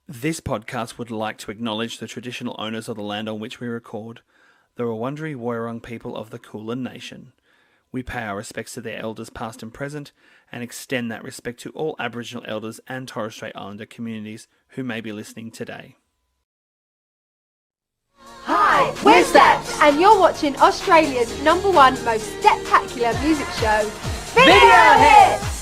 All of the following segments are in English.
This podcast would like to acknowledge the traditional owners of the land on which we record, the Wurundjeri Woiwurrung people of the Kulin Nation. We pay our respects to their elders past and present, and extend that respect to all Aboriginal elders and Torres Strait Islander communities who may be listening today. Hi, we're Steps, and you're watching Australia's #1 most Steptacular music show, Video Hits!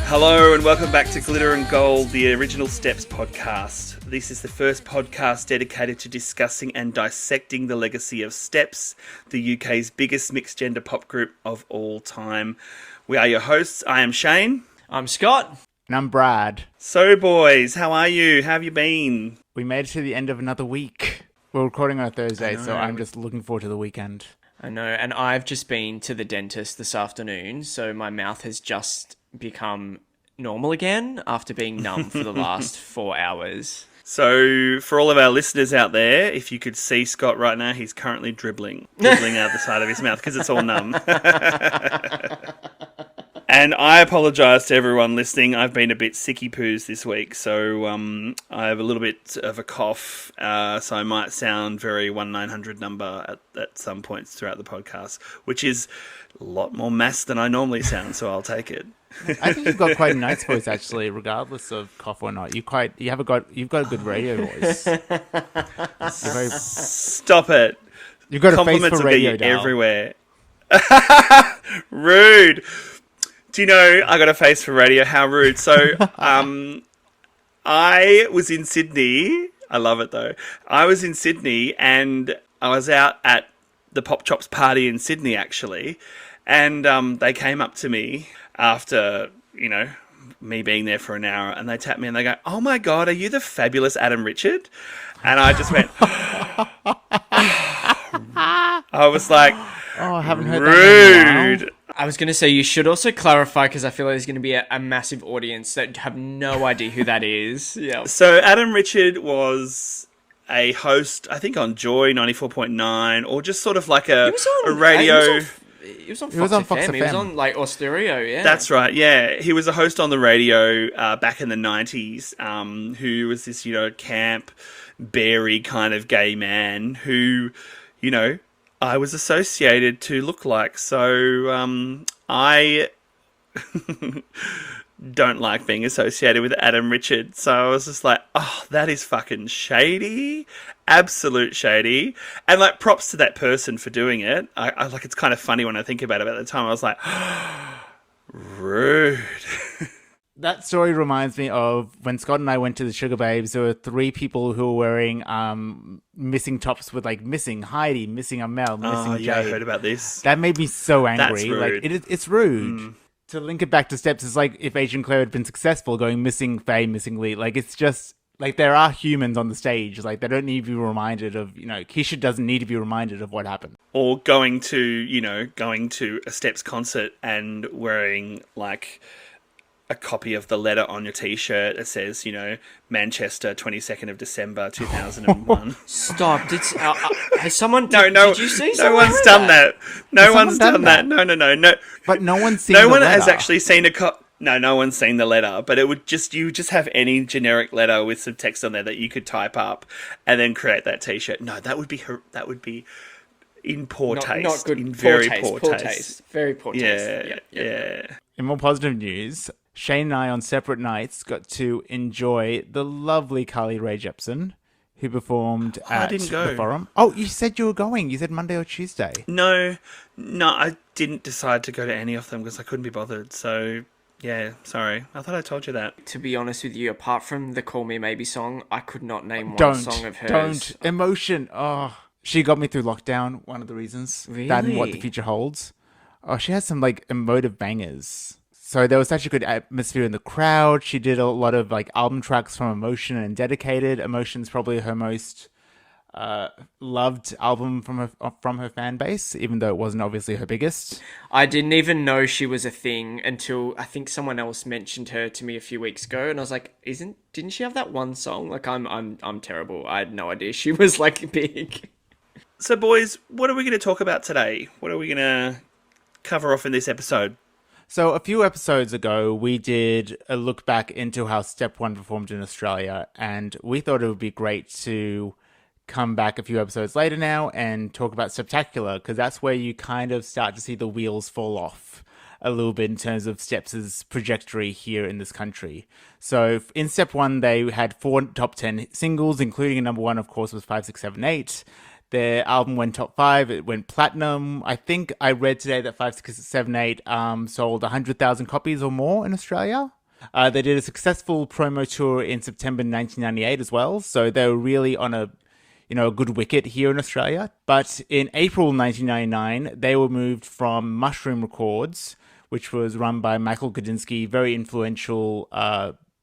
Hello and welcome back to Glitter and Gold, the original Steps podcast. This is the first podcast dedicated to discussing and dissecting the legacy of Steps, the UK's biggest mixed gender pop group of all time. We are your hosts. I am Shane. I'm Scott. And I'm Brad. So boys, how are you? How have you been? We made it to the end of another week. We're recording on a Thursday, so I'm just looking forward to the weekend. I know, and I've just been to the dentist this afternoon, so my mouth has just become normal again after being numb for the last 4 hours. So, for all of our listeners out there, if you could see Scott right now, he's currently dribbling out the side of his mouth because it's all numb. And I apologise to everyone listening. I've been a bit sicky-poos this week, so I have a little bit of a cough, so I might sound very 1-900 number at some points throughout the podcast, which is a lot more mass than I normally sound, so I'll take it. I think you've got quite a nice voice, actually, regardless of cough or not. You've got a good radio voice. Stop it! You've got a Compliments face for will radio get you now. everywhere. Rude. Do you know I got a face for radio? How rude. So, I was in Sydney. I love it though. I was in Sydney and I was out at the Pop Chops party in Sydney actually. And they came up to me after, me being there for an hour, and they tapped me and they go, "Oh my God, are you the fabulous Adam Richard?" And I just went, I was like, Oh, I haven't heard that in a rude. while. I was going to say, you should also clarify, because I feel like there's going to be a massive audience that have no idea who that is. Yeah. So Adam Richard was a host, I think, on Joy 94.9, or just sort of like a radio... He was on Fox FM. He was on, like, Austereo, yeah. That's right, yeah. He was a host on the radio back in the 90s, who was this, camp, beary kind of gay man who, I was associated to look like. So I don't like being associated with Adam Richard. So I was just like, oh, that is fucking shady. Absolute shady. And like props to that person for doing it. I like, it's kind of funny when I think about it. At the time I was like, rude. That story reminds me of when Scott and I went to the Sugar Babes. There were 3 people who were wearing missing tops with like missing Heidi, missing Amel, missing Jade. I heard about this. That made me so angry. That's rude. Like it's rude. To link it back to Steps, it's like if Asian Claire had been successful going missing Faye, missing Lee. Like it's just like there are humans on the stage. Like they don't need to be reminded of, Keisha doesn't need to be reminded of what happened. Or going to a Steps concert and wearing like a copy of the letter on your t-shirt that says, Manchester, 22nd of December, 2001. Stop. Has someone... No. Did you see no one's done that. No one's done that. No. But no one's seen No the one letter. has actually seen no one's seen the letter, but it would you just have any generic letter with some text on there that you could type up and then create that t-shirt. No, that would be in poor taste. Not good. In very poor taste. Very poor taste. Yeah. In more positive news, Shane and I on separate nights got to enjoy the lovely Carly Rae Jepsen, who performed at didn't go. the Forum. Oh, you said you were going. You said Monday or Tuesday. No, I didn't decide to go to any of them because I couldn't be bothered. So, yeah, sorry. I thought I told you that. To be honest with you, apart from the Call Me Maybe song, I could not name one song of hers. Don't. Emotion. Oh, she got me through lockdown, one of the reasons. Really? That and what the future holds. Oh, she has some, emotive bangers. So there was such a good atmosphere in the crowd. She did a lot of, album tracks from Emotion and Dedicated. Emotion's probably her most loved album from her fan base, even though it wasn't obviously her biggest. I didn't even know she was a thing until I think someone else mentioned her to me a few weeks ago, and I was like, didn't she have that one song? Like, I'm terrible. I had no idea she was like big. So, boys, what are we going to talk about today? What are we going to cover off in this episode? So a few episodes ago, we did a look back into how Step 1 performed in Australia, and we thought it would be great to come back a few episodes later now and talk about Steptacular, because that's where you kind of start to see the wheels fall off a little bit in terms of Steps' trajectory here in this country. So in Step 1, they had 4 top 10 singles, including a number 1, of course, was 5, 6, 7, 8. Their album went top 5. It went platinum. I think I read today that 5, 6, 7, 8 sold 100,000 copies or more in Australia. They did a successful promo tour in September 1998 as well. So they were really on a good wicket here in Australia. But in April 1999, they were moved from Mushroom Records, which was run by Michael Gudinski, very influential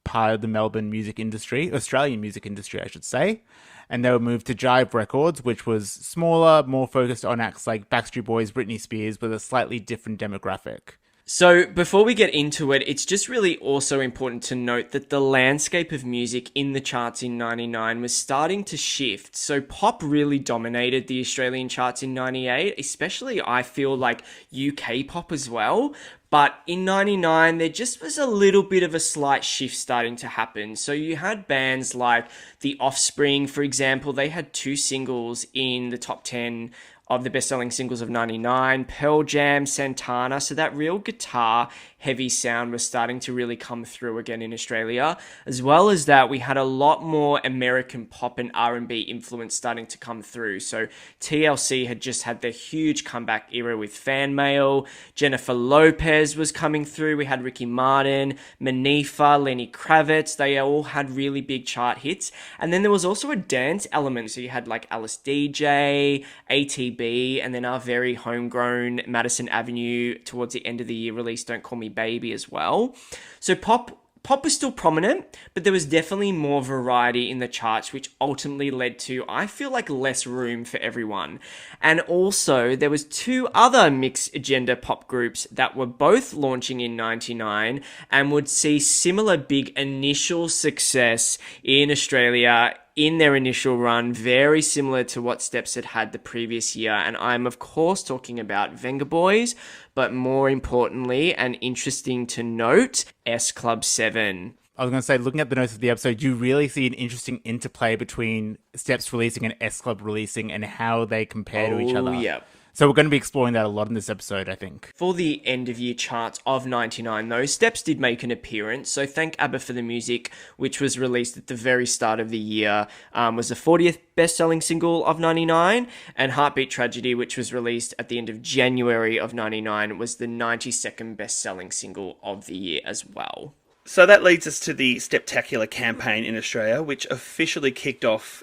part of the Melbourne music industry, Australian music industry, I should say. And they were moved to Jive Records, which was smaller, more focused on acts like Backstreet Boys, Britney Spears, with a slightly different demographic. So before we get into it, it's just really also important to note that the landscape of music in the charts in 99 was starting to shift. So pop really dominated the Australian charts in 98, especially I feel like UK pop as well. But in 99, there just was a little bit of a slight shift starting to happen. So you had bands like The Offspring, for example. They had 2 singles in the top 10 of the best-selling singles of 99, Pearl Jam, Santana. So that real guitar-heavy sound was starting to really come through again in Australia. As well as that, we had a lot more American pop and R&B influence starting to come through. So TLC had just had their huge comeback era with Fan Mail. Jennifer Lopez was coming through. We had Ricky Martin, Manifa, Lenny Kravitz. They all had really big chart hits. And then there was also a dance element. So you had like Alice DJ, ATB, and then our very homegrown Madison Avenue towards the end of the year release Don't Call Me Baby as well. So pop was still prominent, but there was definitely more variety in the charts, which ultimately led to, I feel like, less room for everyone. And also, there was 2 other mixed agenda pop groups that were both launching in 99 and would see similar big initial success in Australia in their initial run, very similar to what Steps had had the previous year. And I'm, of course, talking about Venga Boys, but more importantly and interesting to note, S Club 7. I was going to say, looking at the notes of the episode, you really see an interesting interplay between Steps releasing and S Club releasing and how they compare to each other. Yeah. So we're going to be exploring that a lot in this episode, I think. For the end-of-year charts of 99, though, Steps did make an appearance. So Thank ABBA for the Music, which was released at the very start of the year, was the 40th best-selling single of 99. And Heartbeat Tragedy, which was released at the end of January of 99, was the 92nd best-selling single of the year as well. So that leads us to the Steptacular campaign in Australia, which officially kicked off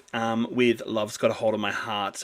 with Love's Got a Hold of My Heart.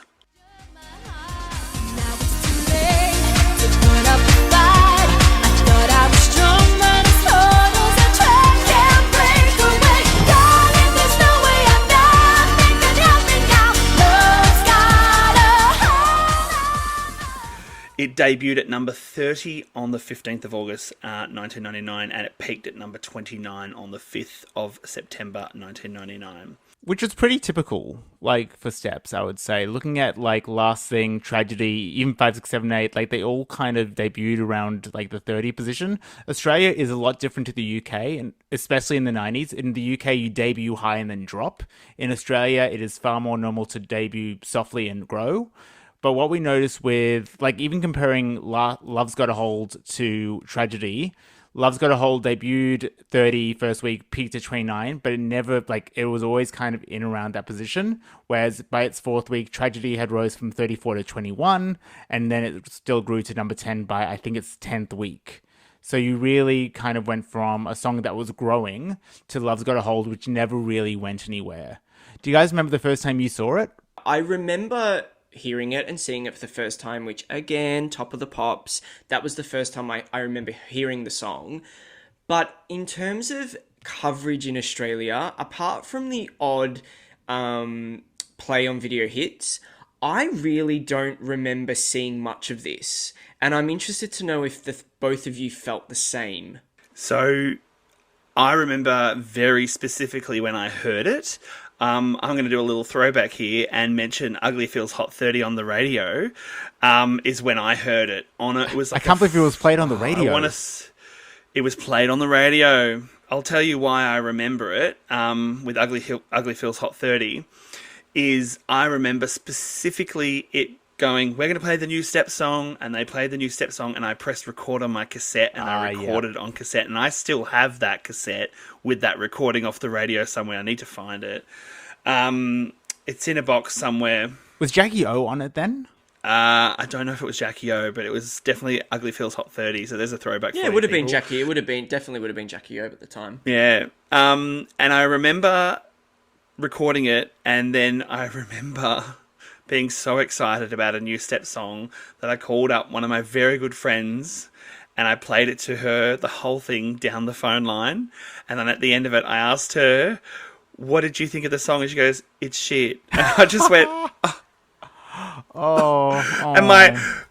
It debuted at number 30 on the 15th of August 1999, and it peaked at number 29 on the 5th of September 1999. Which is pretty typical, like, for Steps, I would say. Looking at, like, Last Thing, Tragedy, even 5, 6, 7, 8, like, they all kind of debuted around, like, the 30 position. Australia is a lot different to the UK, and especially in the 90s. In the UK, you debut high and then drop. In Australia, it is far more normal to debut softly and grow. But what we noticed with, like, even comparing Love's Got a Hold to Tragedy, Love's Got a Hold debuted 30 first week, peaked at 29, but it never, like, it was always kind of in around that position. Whereas by its 4th week, Tragedy had rose from 34 to 21, and then it still grew to number 10 by, I think, its 10th week. So you really kind of went from a song that was growing to Love's Got a Hold, which never really went anywhere. Do you guys remember the first time you saw it? I remember hearing it and seeing it for the first time, which, again, Top of the Pops, that was the first time I remember hearing the song. But in terms of coverage in Australia, apart from the odd play on Video Hits, I really don't remember seeing much of this. And I'm interested to know if both of you felt the same. So I remember very specifically when I heard it. I'm going to do a little throwback here and mention Ugly Feels Hot 30 on the radio, is when I heard it. It was like I can't believe it was played on the radio. It was played on the radio. I'll tell you why I remember it, with Ugly Feels Hot 30, is I remember specifically it going, we're going to play the new Step song, and they played the new Step song, and I pressed record on my cassette, and I recorded it on cassette, and I still have that cassette with that recording off the radio somewhere. I need to find it. It's in a box somewhere. Was Jackie O on it then? I don't know if it was Jackie O, but it was definitely Ugly Feels Hot 30, so there's a throwback for Yeah, you it would have been people. Jackie. Definitely would have been Jackie O at the time. Yeah. And I remember recording it, and then I remember being so excited about a new Step song that I called up one of my very good friends and I played it to her, the whole thing, down the phone line. And then at the end of it, I asked her, what did you think of the song? And she goes, it's shit. And I just went, Oh. and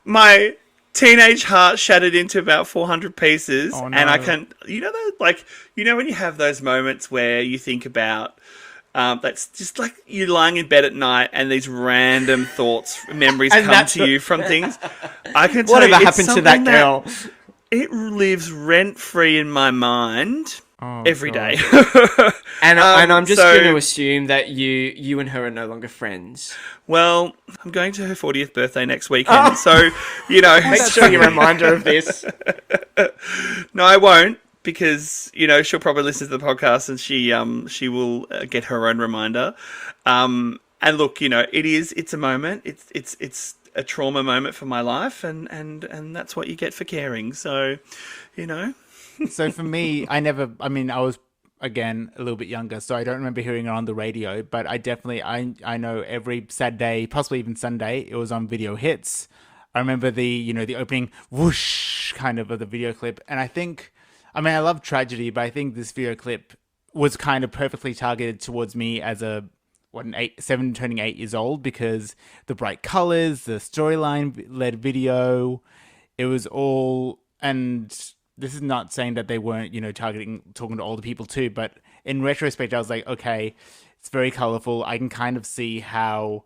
my teenage heart shattered into about 400 pieces. Oh, no. And I can, when you have those moments where you think about, that's just like you're lying in bed at night and these random thoughts, memories come to you from things. I can tell Whatever you, it's happened to that girl? It lives rent free in my mind every day. And I'm just so- going to assume that you and her are no longer friends. Well, I'm going to her 40th birthday next weekend, so, you know. Make sure you remind her of this. No, I won't, because, she'll probably listen to the podcast and she will get her own reminder. And look, it's a moment. It's a trauma moment for my life, and that's what you get for caring. So, So for me, I was, again, a little bit younger, so I don't remember hearing it on the radio, but I know every Saturday, possibly even Sunday, it was on Video Hits. I remember the opening whoosh kind of the video clip, and I love Tragedy, but I think this video clip was kind of perfectly targeted towards me as an 7 turning 8 years old, because the bright colors, the storyline-led video, it was all, and this is not saying that they weren't, talking to older people too, but in retrospect, I was like, okay, it's very colorful. I can kind of see how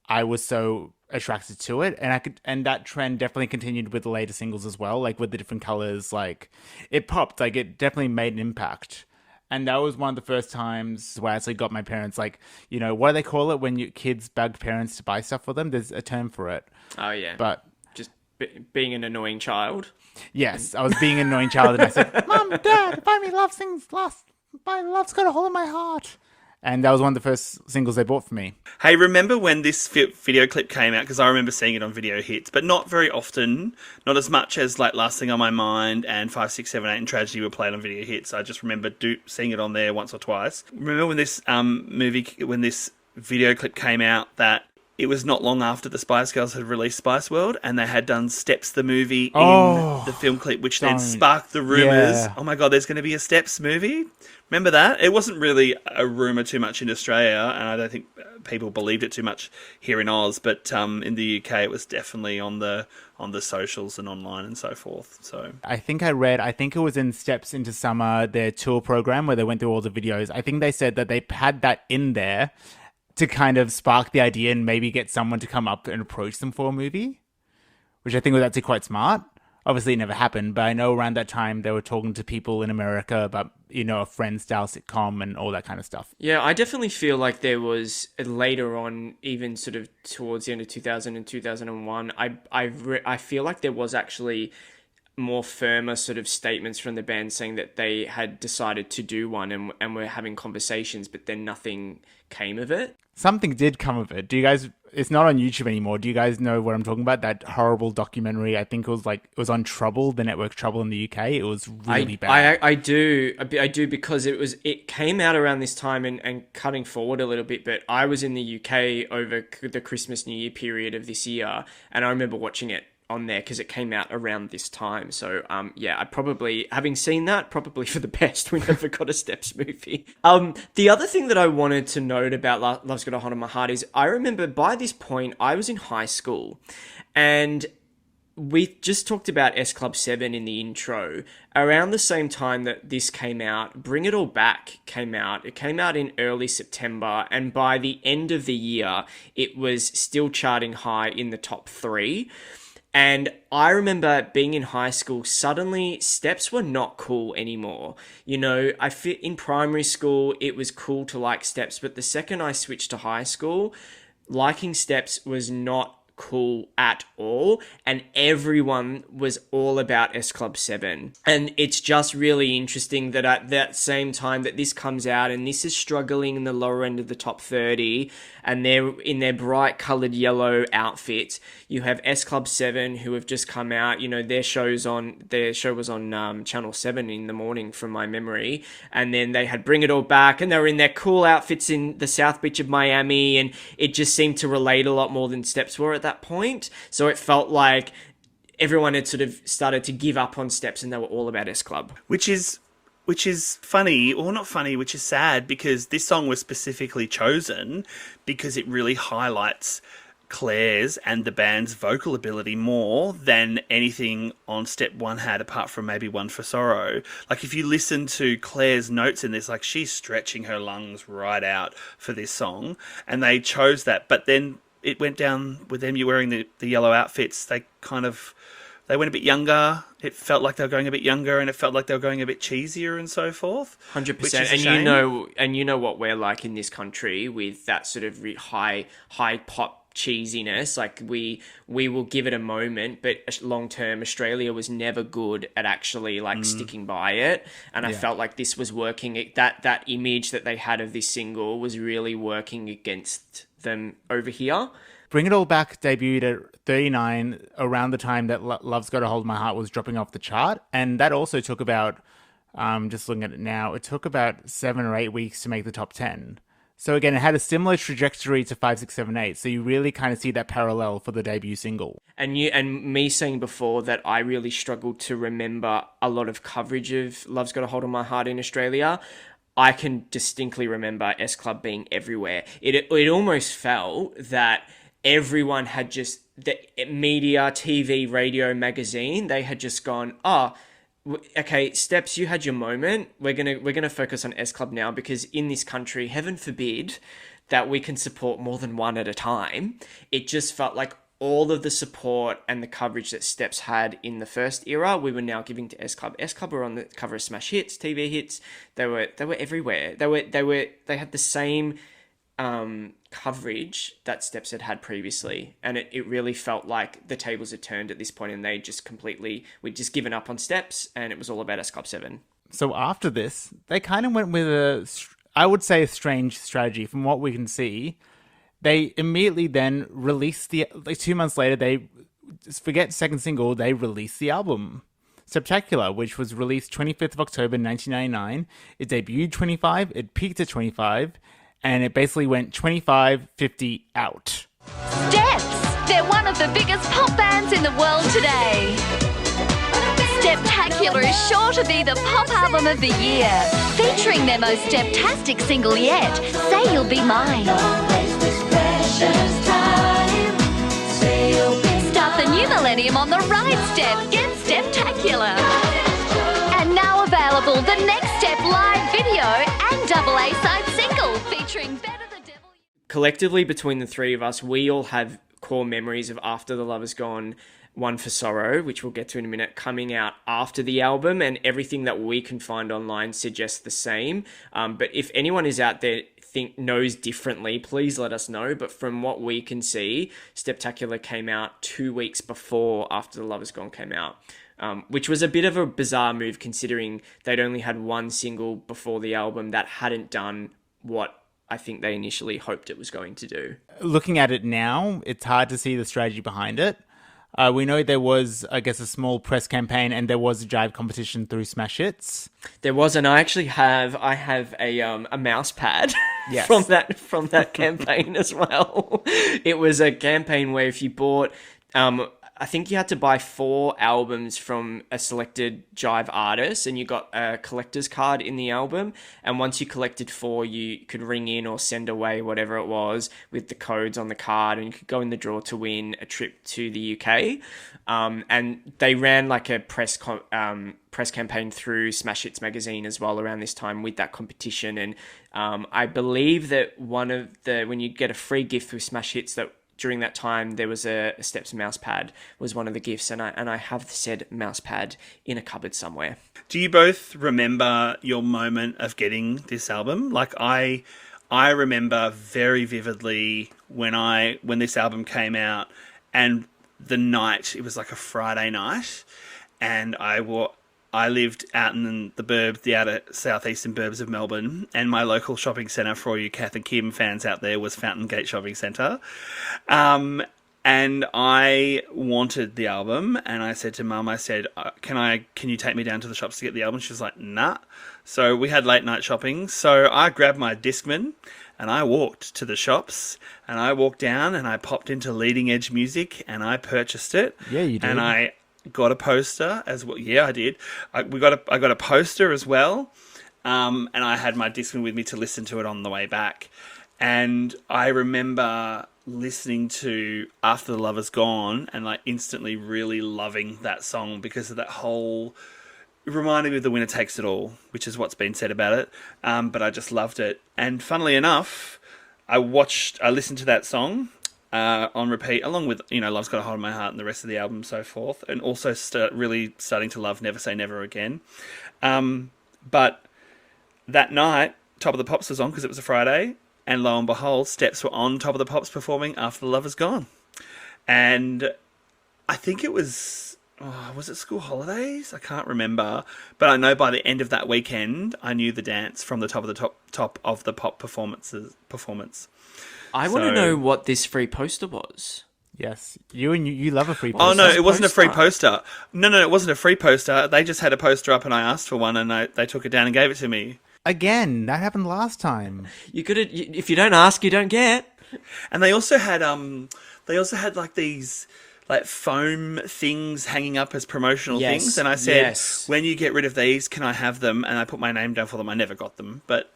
I was so attracted to it, and that trend definitely continued with the later singles as well, like with the different colors, like it popped, like it definitely made an impact. And that was one of the first times where I actually got my parents, like, what do they call it when kids bug parents to buy stuff for them? There's a term for it. Oh, yeah. But just being an annoying child. Yes, I was being an annoying child, and I said, Mom, Dad, buy me Love Sings Last. Buy Love's Got a Hole in My Heart. And that was one of the first singles they bought for me. Hey, remember when this video clip came out? Because I remember seeing it on Video Hits, but not very often. Not as much as like Last Thing on My Mind and 5, 6, 7, 8 and Tragedy were played on Video Hits. I just remember seeing it on there once or twice. Remember when this when this video clip came out, that it was not long after the Spice Girls had released Spice World, and they had done Steps the movie in the film clip, which then sparked the rumours. Yeah. Oh my God, there's going to be a Steps movie? Remember that? It wasn't really a rumour too much in Australia, and I don't think people believed it too much here in Oz, but in the UK it was definitely on the socials and online and so forth. So I think it was in Steps into Summer, their tour program where they went through all the videos. I think they said that they had that in there to kind of spark the idea and maybe get someone to come up and approach them for a movie, which I think was actually quite smart. Obviously, it never happened, but I know around that time they were talking to people in America about, a Friends-style sitcom and all that kind of stuff. Yeah, I definitely feel like there was later on, even sort of towards the end of 2000 and 2001, I feel like there was actually more firmer sort of statements from the band saying that they had decided to do one and were having conversations, but then nothing came of it. Something did come of it. Do you guys... It's not on YouTube anymore. Do you guys know what I'm talking about? That horrible documentary. I think it was on Trouble, the network Trouble in the UK. It was really bad. I do because it came out around this time and cutting forward a little bit, but I was in the UK over the Christmas New Year period of this year, and I remember watching it on there because it came out around this time. So I probably, having seen that, probably for the best we never got a Steps movie. The other thing that I wanted to note about Love's Got a Hold on My Heart is I remember by this point I was in high school, and we just talked about S Club 7 in the intro. Around the same time that this came out, Bring It All Back came out. It came out in early September, and by the end of the year, it was still charting high in the top 3. And I remember being in high school, suddenly Steps were not cool anymore. You know, in primary school, it was cool to like Steps, but the second I switched to high school, liking Steps was not cool at all, and everyone was all about S Club 7. And it's just really interesting that at that same time that this comes out, and this is struggling in the lower end of the top 30, and they're in their bright coloured yellow outfits, you have S Club 7 who have just come out. You know, their show was on Channel 7 in the morning from my memory, and then they had Bring It All Back, and they were in their cool outfits in the South Beach of Miami, and it just seemed to relate a lot more than Steps were at that point. So it felt like everyone had sort of started to give up on Steps, and they were all about S Club. Which is funny, or not funny, which is sad, because this song was specifically chosen because it really highlights Claire's and the band's vocal ability more than anything on Step 1 had, apart from maybe One for Sorrow. Like, if you listen to Claire's notes in this, like, she's stretching her lungs right out for this song, and they chose that. But then it went down with them, you wearing the yellow outfits. They went a bit younger. It felt like they were going a bit younger, and it felt like they were going a bit cheesier and so forth. 100%. And you know what we're like in this country with that sort of high pop cheesiness. Like we will give it a moment, but long term, Australia was never good at actually sticking by it. And I felt like this was working. That image that they had of this single was really working against them over here. Bring It All Back debuted at 39 around the time that Love's Got a Hold of My Heart was dropping off the chart. And that also took about, just looking at it now, it took about 7 or 8 weeks to make the top 10. So again, it had a similar trajectory to 5, 6, 7, 8. So you really kind of see that parallel for the debut single. And me saying before that I really struggled to remember a lot of coverage of Love's Got a Hold on My Heart in Australia. I can distinctly remember S Club being everywhere. It almost felt that everyone had just, the media, TV, radio, magazine, they had just gone, okay, Steps, you had your moment. We're gonna focus on S Club now, because in this country, heaven forbid that we can support more than one at a time. It just felt like all of the support and the coverage that Steps had in the first era, we were now giving to S Club. S Club were on the cover of Smash Hits, TV Hits. They were everywhere. They had the same coverage that Steps had previously, and it really felt like the tables had turned at this point, and we'd just given up on Steps, and it was all about S Club 7. So after this, they kind of went with I would say a strange strategy from what we can see. They immediately then released 2 months later, they forget second single, they released the album Steptacular, which was released 25th of October 1999. It debuted 25, it peaked at 25, and it basically went 25, 50, out. Steps! They're one of the biggest pop bands in the world today. Steptacular is sure to be the pop album of the year, featuring their most steptastic single yet, Say You'll Be Mine. Start the new millennium on the right step. Get Steptacular. And now available, the Next Step live video and double A-side single featuring Better the Devil. Collectively, between the three of us, we all have core memories of After the Love Is Gone, One for Sorrow, which we'll get to in a minute, coming out after the album, and everything that we can find online suggests the same. But if anyone is out there knows differently, please let us know. But from what we can see, Steptacular came out 2 weeks before After the Love Is Gone came out, which was a bit of a bizarre move considering they'd only had one single before the album that hadn't done what I think they initially hoped it was going to do. Looking at it now, it's hard to see the strategy behind it. We know there was, I guess, a small press campaign, and there was a jive competition through Smash Hits. There was, and I have a mouse pad yes. from that campaign as well. It was a campaign where if you bought I think you had to buy 4 albums from a selected Jive artist, and you got a collector's card in the album. And once you collected 4, you could ring in or send away whatever it was with the codes on the card, and you could go in the draw to win a trip to the UK. And they ran like a press campaign through Smash Hits magazine as well around this time with that competition. And I believe that when you get a free gift with Smash Hits, that during that time there was a Steps mouse pad was one of the gifts, and I have said mouse pad in a cupboard somewhere. Do you both remember your moment of getting this album? Like I remember very vividly when this album came out, and the night, it was like a Friday night, and I lived out in the outer southeastern burbs of Melbourne, and my local shopping centre, for all you Kath and Kim fans out there, was Fountain Gate Shopping Centre. And I wanted the album, and I said to Mum, I said, can you take me down to the shops to get the album? She was like, nah. So we had late night shopping. So I grabbed my Discman, and I walked to the shops, and I walked down, and I popped into Leading Edge Music, and I purchased it. Yeah, you did. And I got a poster as well. Yeah, I did. I got a poster as well, and I had my Discman with me to listen to it on the way back. And I remember listening to After the Lover's Gone and like instantly really loving that song because of that whole. It reminded me of The Winner Takes It All, which is what's been said about it. But I just loved it. And funnily enough, I listened to that song on repeat, along with, Love's Got a Hold on My Heart and the rest of the album and so forth, and also really starting to love Never Say Never Again. But that night, Top of the Pops was on because it was a Friday, and lo and behold, Steps were on Top of the Pops performing After the Lover's Gone. And I think it was it school holidays? I can't remember. But I know by the end of that weekend, I knew the dance from the top of the pop performance. I want to know what this free poster was. Yes, you love a free poster. Oh no, it wasn't a free poster. No, it wasn't a free poster. They just had a poster up, and I asked for one, and they took it down and gave it to me. Again, that happened last time. If you don't ask, you don't get. And they also had like these like foam things hanging up as promotional things, and I said, when you get rid of these, can I have them? And I put my name down for them. I never got them, but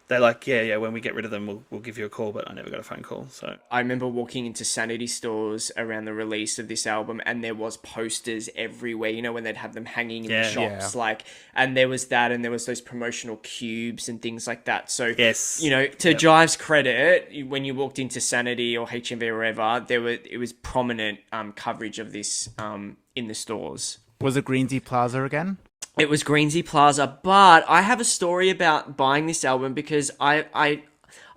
they're like, yeah, when we get rid of them, we'll give you a call, but I never got a phone call. So I remember walking into Sanity stores around the release of this album, and there was posters everywhere, when they'd have them hanging in the shops, and there was that, and there was those promotional cubes and things like that. So, yes. To Jive's credit, when you walked into Sanity or HMV or wherever, it was prominent coverage of this in the stores. Was it Greensey Plaza again? It was Greensey Plaza, but I have a story about buying this album because I'm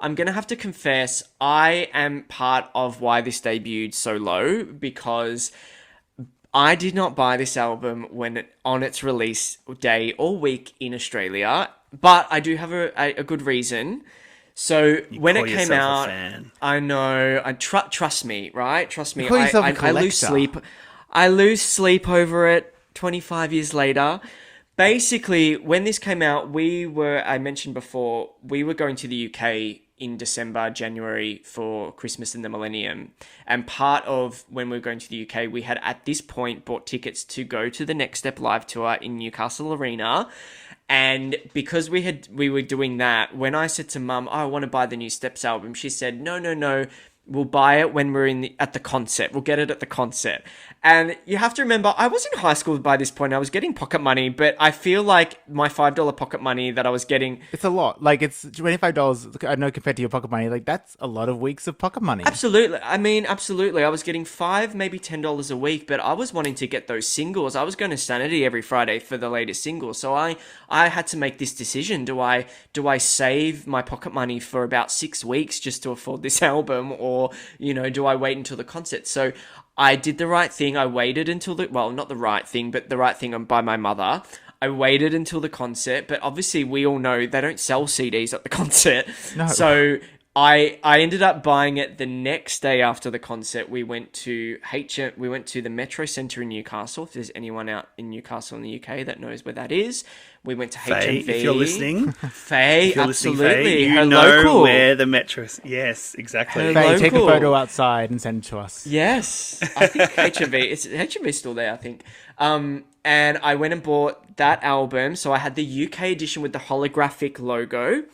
going to have to confess I am part of why this debuted so low, because I did not buy this album on its release day or week in Australia, but I do have a good reason. So when it came out, I know, trust me, right? Trust me, I lose sleep. I lose sleep over it 25 years later. Basically, when this came out, I mentioned before, we were going to the UK in December, January for Christmas and the Millennium. And part of when we were going to the UK, we had at this point bought tickets to go to the Next Step live tour in Newcastle Arena. And because we were doing that, when I said to Mum, I want to buy the new Steps album, she said, no, we'll buy it when we're at the concert. We'll get it at the concert. And you have to remember, I was in high school by this point. I was getting pocket money, but I feel like my $5 pocket money that I was getting... It's a lot. Like, it's $25, I know, compared to your pocket money. Like, that's a lot of weeks of pocket money. Absolutely. Absolutely. I was getting $5, maybe $10 a week, but I was wanting to get those singles. I was going to Sanity every Friday for the latest single. So I had to make this decision. Do I save my pocket money for about 6 weeks just to afford this album, or, do I wait until the concert? So I did the right thing. I waited until not the right thing, but the right thing by my mother. I waited until the concert, but obviously we all know they don't sell CDs at the concert. No. So I ended up buying it the next day after the concert. We went to the Metro Centre in Newcastle. If there's anyone out in Newcastle in the UK that knows where that is, we went to Faye, HMV. if you're listening, Faye, if you're listening, absolutely, Faye, you her know local. where the metro is. Yes, exactly. Her Faye, take a local. photo outside and send it to us. Yes, I think HMV's still there, I think. And I went and bought that album. So I had the UK edition with the holographic logo.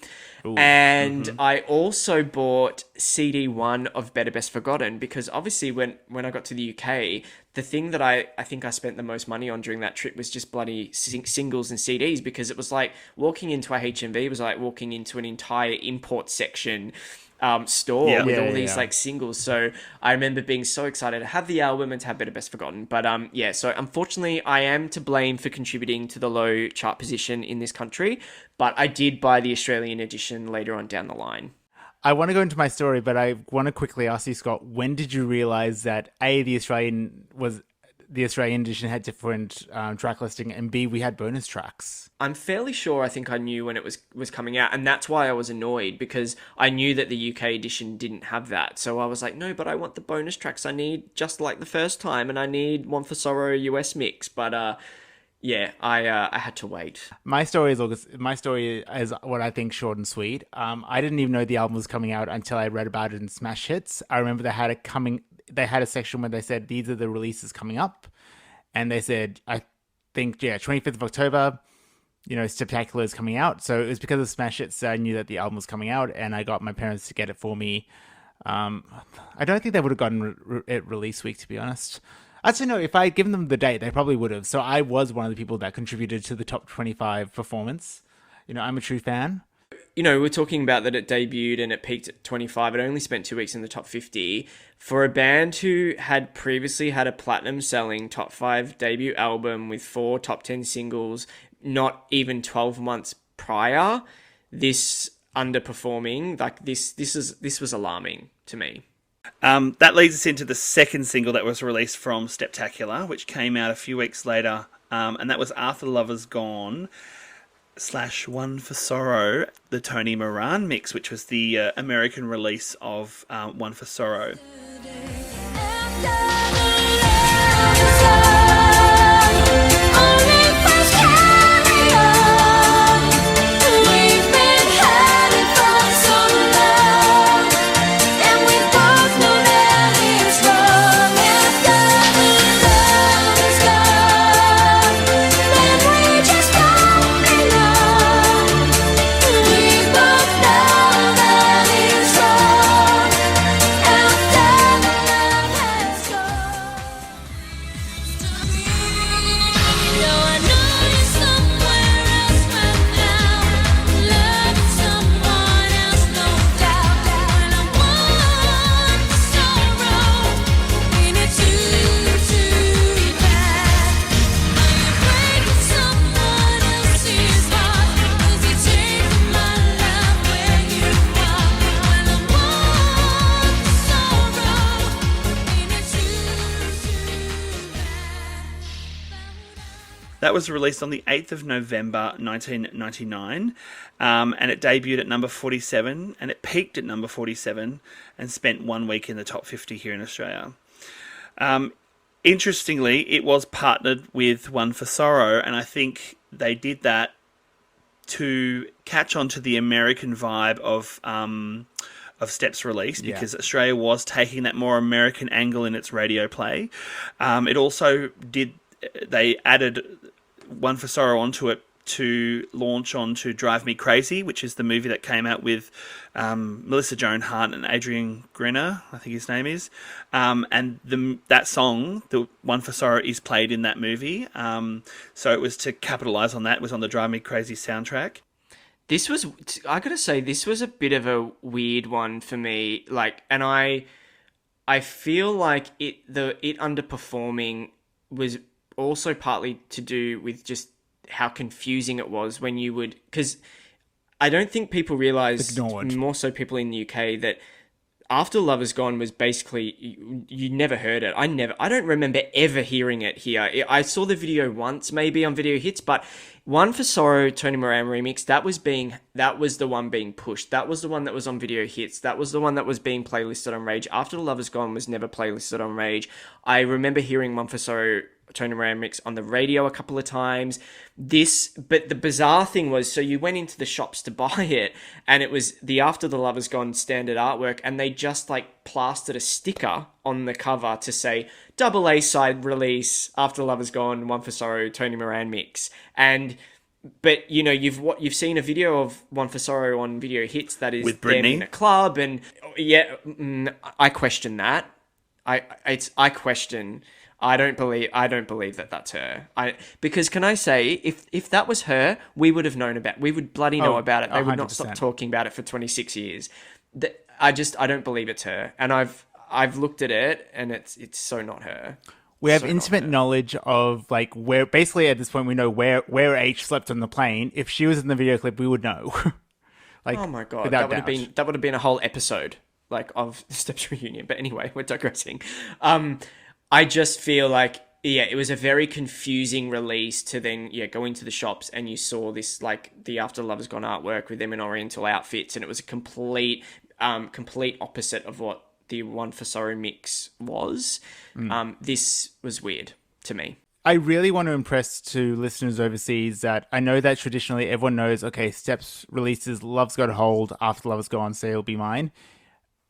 And I also bought CD1 of Better Best Forgotten because obviously when I got to the UK, the thing that I think I spent the most money on during that trip was just bloody singles and CDs, because it was like walking into a HMV was like walking into an entire import section store with all these like singles. So I remember being so excited to have the album and to have Better Best Forgotten. But so unfortunately I am to blame for contributing to the low chart position in this country, but I did buy the Australian edition later on down the line. I want to go into my story, but I want to quickly ask you, Scott, when did you realize that the Australian edition had different track listing, and B, we had bonus tracks? I'm fairly sure I think I knew when it was coming out, and that's why I was annoyed, because I knew that the UK edition didn't have that. So I was like, no, but I want the bonus tracks I need just like the first time, and I need One for Sorrow US mix. But I had to wait. My story is what I think short and sweet. I didn't even know the album was coming out until I read about it in Smash Hits. I remember they had a section where they said these are the releases coming up, and they said, I think 25th of October, Steptacular is coming out. So it was because of Smash Hits that I knew that the album was coming out, and I got my parents to get it for me. I don't think they would have gotten it release week, to be honest. Actually, no, if I had given them the date, they probably would have. So I was one of the people that contributed to the top 25 performance. I'm a true fan. We're talking about that it debuted and it peaked at 25. It only spent 2 weeks in the top 50. For a band who had previously had a platinum selling top 5 debut album with 4 top 10 singles, not even 12 months prior, this underperforming, like this was alarming to me. That leads us into the second single that was released from Steptacular, which came out a few weeks later, and that was After the Lover's Gone / One for Sorrow, the Tony Moran mix, which was the American release of One for Sorrow. That was released on the 8th of November 1999, and it debuted at number 47, and it peaked at number 47, and spent 1 week in the top 50 here in Australia. Interestingly, it was partnered with One for Sorrow, and I think they did that to catch on to the American vibe of Step's release, because Australia was taking that more American angle in its radio play. It also they added One for Sorrow onto it to launch onto Drive Me Crazy, which is the movie that came out with Melissa Joan Hart and Adrian Grinner, I think his name is. And that song, the One for Sorrow, is played in that movie. So it was to capitalise on that. It was on the Drive Me Crazy soundtrack. I gotta say, this was a bit of a weird one for me. And I feel like it underperforming was also partly to do with just how confusing it was when you would, because I don't think people realise, more so people in the UK, that After Love Is Gone was basically, you never heard it. I don't remember ever hearing it here. I saw the video once, maybe on Video Hits, but One for Sorrow, Tony Moran remix, that was the one being pushed. That was the one that was on Video Hits. That was the one that was being playlisted on Rage. After Love Is Gone was never playlisted on Rage. I remember hearing One for Sorrow, Tony Moran mix on the radio a couple of times. But the bizarre thing was, so you went into the shops to buy it, and it was the After the Love Is Gone standard artwork, and they just like plastered a sticker on the cover to say double A side release, After Love Is Gone, One for Sorrow, Tony Moran mix. But you know, you've seen a video of One for Sorrow on Video Hits that is with them Britney in a club, and yeah, I question that. I don't believe that that's her. Because can I say, if that was her, we would have known about. We would bloody know about it. They would not stop talking about it for 26 years. I don't believe it's her. And I've looked at it, and it's so not her. We have intimate knowledge of like where. Basically, at this point, we know where H slept on the plane. If she was in the video clip, we would know. Like, oh my god, that would have been a whole episode like of Steps reunion. But anyway, we're digressing. I just feel like, yeah, it was a very confusing release to then, go into the shops and you saw this, like, the After Love Has Gone artwork with them in oriental outfits, and it was a complete opposite of what the One for Sorrow mix was. This was weird to me. I really want to impress to listeners overseas that I know that traditionally everyone knows, okay, Steps releases Love's Got a Hold, After Love Is Gone, Say You'll Be Mine.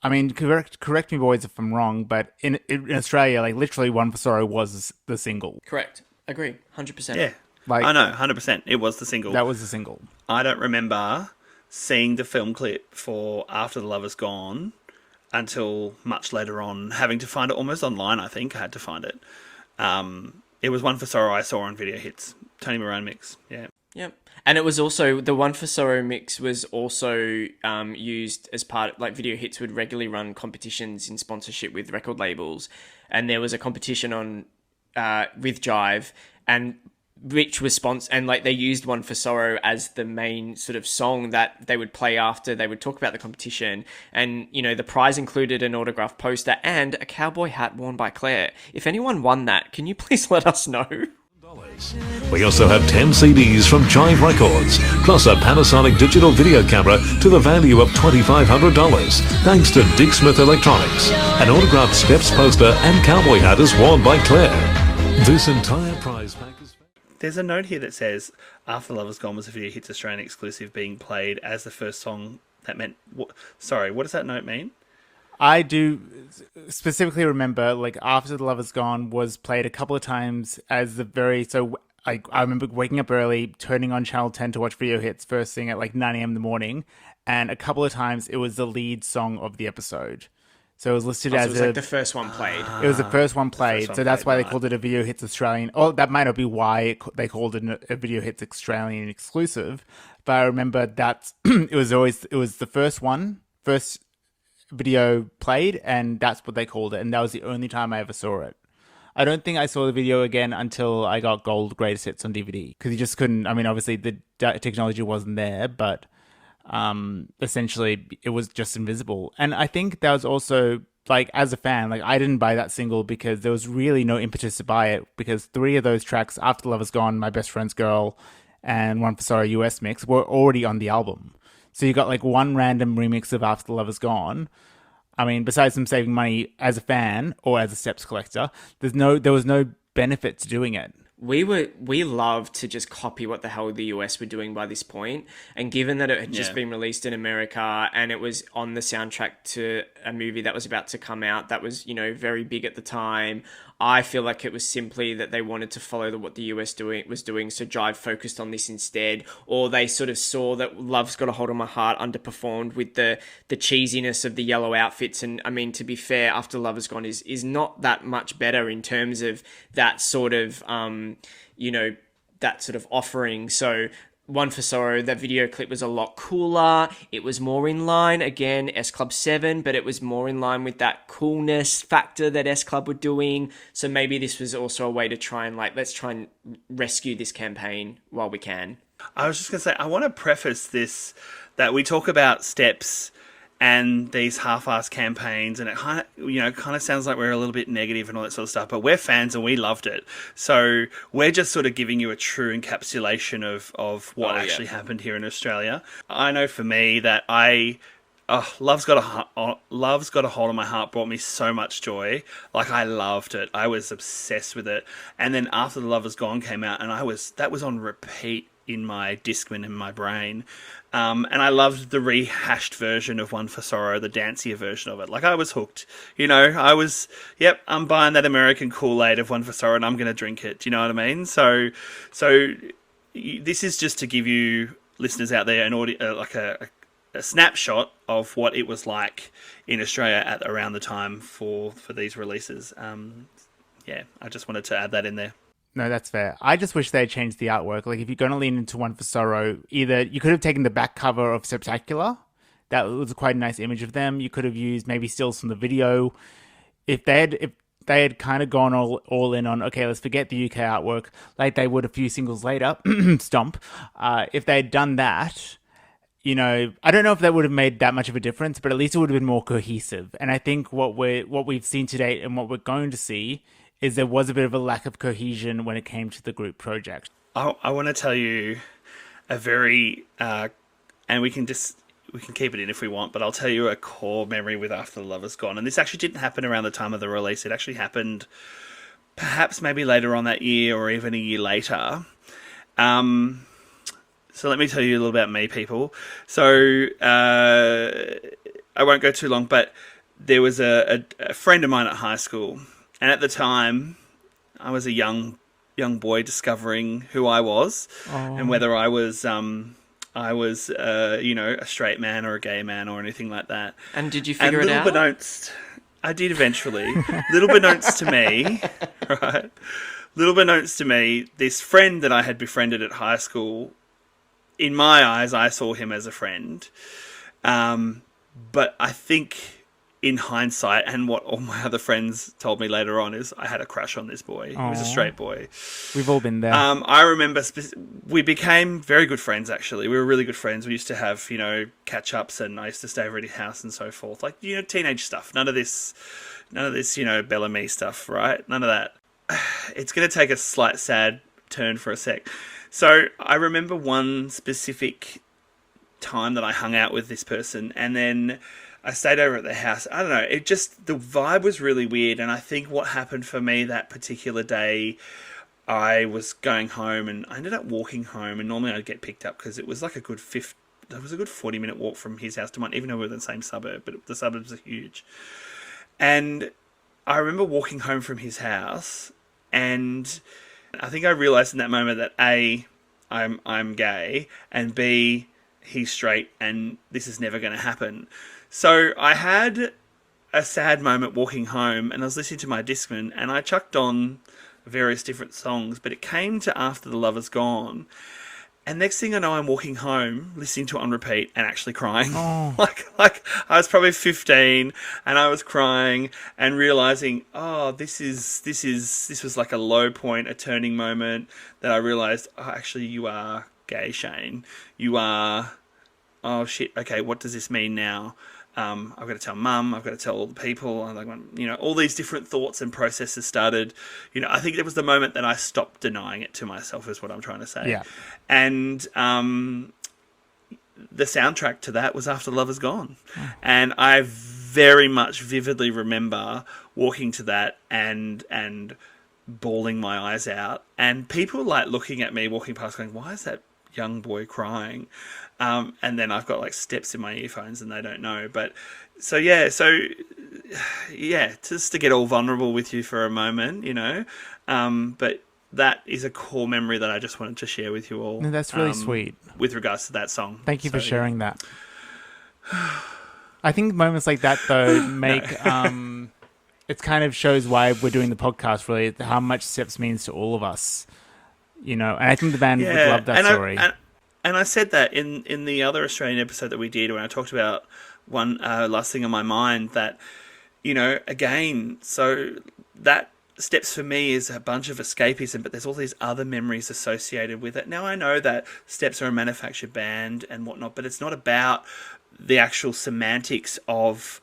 I mean, correct me, boys, if I'm wrong, but in Australia, like, literally One for Sorrow was the single. Correct. Agree. 100%. Yeah. Like, I know, 100%. It was the single. That was the single. I don't remember seeing the film clip for After the Love Is Gone until much later on, having to find it almost online, I think. I had to find it. It was One for Sorrow I saw on Video Hits. Tony Moran mix, yeah. Yep. And it was also, the One for Sorrow mix was also used as part, like Video Hits would regularly run competitions in sponsorship with record labels. And there was a competition on with Jive, and which was and like they used One for Sorrow as the main sort of song that they would play after they would talk about the competition. And, you know, the prize included an autographed poster and a cowboy hat worn by Claire. If anyone won that, can you please let us know? We also have 10 CDs from Jive Records, plus a Panasonic digital video camera to the value of $2,500, thanks to Dick Smith Electronics. An autographed Steps poster and cowboy hat is worn by Claire. This entire prize pack is... There's a note here that says, After Love Is Gone was a Video Hits Australian exclusive being played as the first song that meant... Sorry, what does that note mean? I do specifically remember, like, After the Love Is Gone was played a couple of times as the very... So I remember waking up early, turning on Channel 10 to watch Video Hits first thing at like 9 a.m. in the morning, and a couple of times it was the lead song of the episode. So it was listed as... it was like the first one played. It was the first one played, so that's why they called it a Video Hits Australian... Oh, that might not be why they called it a Video Hits Australian exclusive, but I remember that it was the first video played, and that's what they called it, and that was the only time I ever saw it. I don't think I saw the video again until I got Gold Greatest Hits on DVD, because you just couldn't... I mean, obviously the technology wasn't there, but essentially it was just invisible. And I think that was also, like, as a fan, like, I didn't buy that single because there was really no impetus to buy it, because 3 of those tracks, After Love Is Gone, My Best Friend's Girl, and One for Sorrow US mix, were already on the album. So you got like one random remix of After Love Is Gone. I mean, besides them saving money as a fan or as a Steps collector, there was no benefit to doing it. We loved to just copy what the hell the US were doing by this point. And given that it had just been released in America and it was on the soundtrack to a movie that was about to come out that was, you know, very big at the time, I feel like it was simply that they wanted to follow what the US was doing, so Jive focused on this instead, or they sort of saw that Love's Got a Hold on My Heart underperformed with the cheesiness of the yellow outfits. And I mean, to be fair, After Love Is Gone is not that much better in terms of that sort of that sort of offering. So One for Sorrow, that video clip was a lot cooler. It was more in line, again, S Club 7, but it was more in line with that coolness factor that S Club were doing. So maybe this was also a way to try and, like, let's try and rescue this campaign while we can. I was just going to say, I want to preface this, that we talk about Steps and these half-assed campaigns, and it kind of sounds like we're a little bit negative and all that sort of stuff, but we're fans and we loved it. So we're just sort of giving you a true encapsulation of what actually happened here in Australia. I know for me that Love's Got a Hold on My Heart brought me so much joy. Like, I loved it. I was obsessed with it. And then After the Love Is Gone came out, and that was on repeat in my Discman in my brain. And I loved the rehashed version of One for Sorrow, the dancier version of it. Like, I was hooked. I'm buying that American Kool-Aid of One for Sorrow and I'm going to drink it. Do you know what I mean? So this is just to give you listeners out there an audio, like a snapshot of what it was like in Australia at around the time for these releases. I just wanted to add that in there. No, that's fair. I just wish they had changed the artwork. Like, if you're going to lean into One for Sorrow, either you could have taken the back cover of Steptacular. That was quite a nice image of them. You could have used maybe stills from the video. If they had kind of gone all in on, okay, let's forget the UK artwork, like they would a few singles later, Stomp. If they had done that, I don't know if that would have made that much of a difference, but at least it would have been more cohesive. And I think what we've seen to date and what we're going to see is there was a bit of a lack of cohesion when it came to the group project. I want to tell you a very, and we can keep it in if we want, but I'll tell you a core memory with After the Love Is Gone. And this actually didn't happen around the time of the release. It actually happened perhaps maybe later on that year or even a year later. So let me tell you a little about me, people. So I won't go too long, but there was a friend of mine at high school. And at the time, I was a young boy discovering who I was and whether I was a straight man or a gay man or anything like that. And did you figure it out? I did eventually. Little beknownst to me, right? Little beknownst to me, this friend that I had befriended at high school, in my eyes, I saw him as a friend. But I think in hindsight, and what all my other friends told me later on, is I had a crush on this boy. He was a straight boy. We've all been there. I remember we became very good friends, actually. We were really good friends. We used to have, catch-ups, and I used to stay over at his house and so forth. Like, teenage stuff. None of this, Bellamy stuff, right? None of that. It's going to take a slight sad turn for a sec. So I remember one specific time that I hung out with this person, and then I stayed over at their house. I don't know. The vibe was really weird. And I think what happened for me that particular day, I was going home and I ended up walking home. And normally I'd get picked up because it was like a good 40-minute walk from his house to mine, even though we were in the same suburb, but the suburbs are huge. And I remember walking home from his house, and I think I realized in that moment that A, I'm gay, and B, he's straight, and this is never going to happen. So I had a sad moment walking home, and I was listening to my Discman, and I chucked on various different songs, but it came to After the Love Is Gone, and next thing I know, I'm walking home, listening to it on repeat, and actually crying. Oh. like I was probably 15, and I was crying and realizing, this was like a low point, a turning moment that I realized, actually, you are gay, Shane. You are. Oh shit. Okay, what does this mean now? I've got to tell Mum. I've got to tell all the people. I'm like, all these different thoughts and processes started. I think it was the moment that I stopped denying it to myself, is what I'm trying to say. Yeah. And the soundtrack to that was After Love Is Gone, and I very much vividly remember walking to that and bawling my eyes out, and people like looking at me walking past, going, "Why is that young boy crying?" And then I've got like steps in my earphones and they don't know. But so just to get all vulnerable with you for a moment, but that is a core memory that I just wanted to share with you all. No, that's really sweet. With regards to that song. Thank you for sharing that. I think moments like that, though, make... it kind of shows why we're doing the podcast, really, how much Steps means to all of us. And I think the band would love that story. And I said that in the other Australian episode that we did when I talked about one Last Thing on My Mind, that, again, so that Steps for me is a bunch of escapism, but there's all these other memories associated with it. Now, I know that Steps are a manufactured band and whatnot, but it's not about the actual semantics of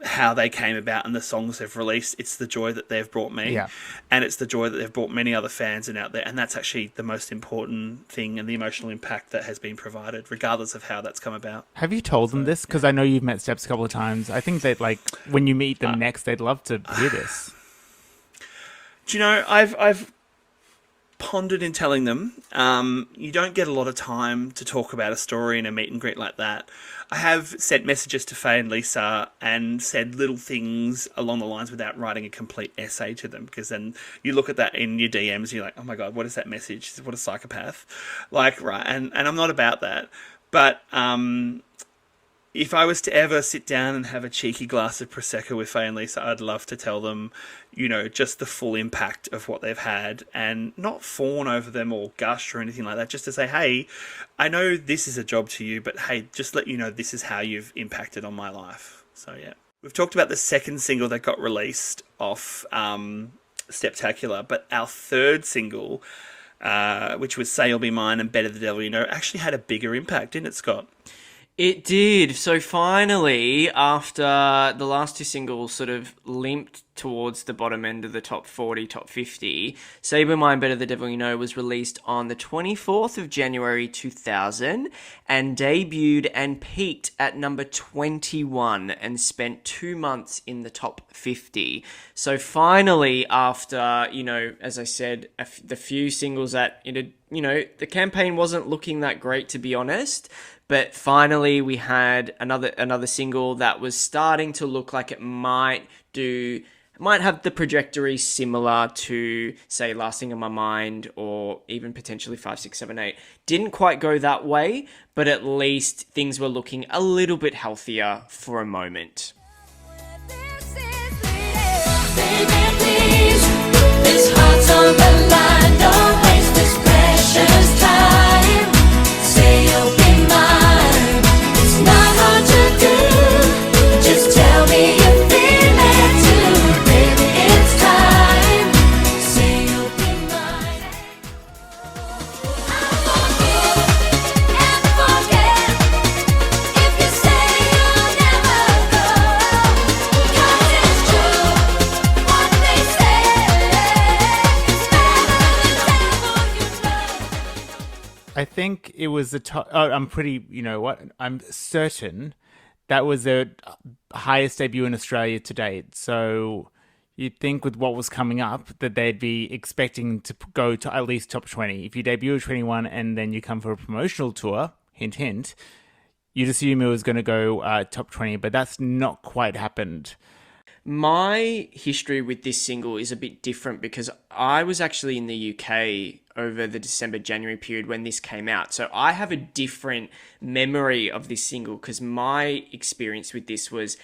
how they came about and the songs they've released. It's the joy that they've brought me, Yeah. and it's the joy that they've brought many other fans and out there, and that's actually the most important thing and the emotional impact that has been provided, regardless of how that's come about. Have you told them this? Because I know you've met Steps a couple of times. I think that, like, when you meet them next, they'd love to hear this. Do you know, I've pondered in telling them. You don't get a lot of time to talk about a story in a meet and greet like that. I have sent messages to Faye and Lisa and said little things along the lines without writing a complete essay to them, because then you look at that in your DMs and you're like, oh my God, what is that message? What a psychopath. Like, right, and I'm not about that. But if I was to ever sit down and have a cheeky glass of Prosecco with Faye and Lisa, I'd love to tell them, you know, just the full impact of what they've had, and not fawn over them or gush or anything like that. Just to say, hey, I know this is a job to you, but hey, just let you know this is how you've impacted on my life. So yeah. We've talked about the second single that got released off Steptacular, but our third single, which was Say You'll Be Mine and Better the Devil You Know, actually had a bigger impact, didn't it, Scott? It did. So finally, after the last two singles sort of limped towards the bottom end of the top 40, top 50, Say You'll Be Mine, Better the Devil You Know was released on the 24th of January 2000 and debuted and peaked at number 21 and spent 2 months in the top 50. So finally, after, you know, as I said, the few singles that, you know, the campaign wasn't looking that great, to be honest. But finally, we had another single that was starting to look like it might have the trajectory similar to, say, Last Thing on My Mind, or even potentially 5, 6, 7, 8. Didn't quite go that way, but at least things were looking a little bit healthier for a moment. This heart's on the line, don't waste this precious time. Say you'll be mine, it's not hard to do. Just tell me you feel it too, baby, it's time. Say you'll be mine. I'll forgive and forget if you say you'll never go. 'Cause it's true what they say, it's better than the devil you know. I think it was the top. Oh, I'm pretty. You know what? I'm certain that was their highest debut in Australia to date. So you'd think with what was coming up that they'd be expecting to go to at least top 20. If you debut at 21 and then you come for a promotional tour, hint, hint, you'd assume it was going to go top 20, but that's not quite happened. My history with this single is a bit different because I was actually in the UK over the December-January period when this came out. So I have a different memory of this single because my experience with this was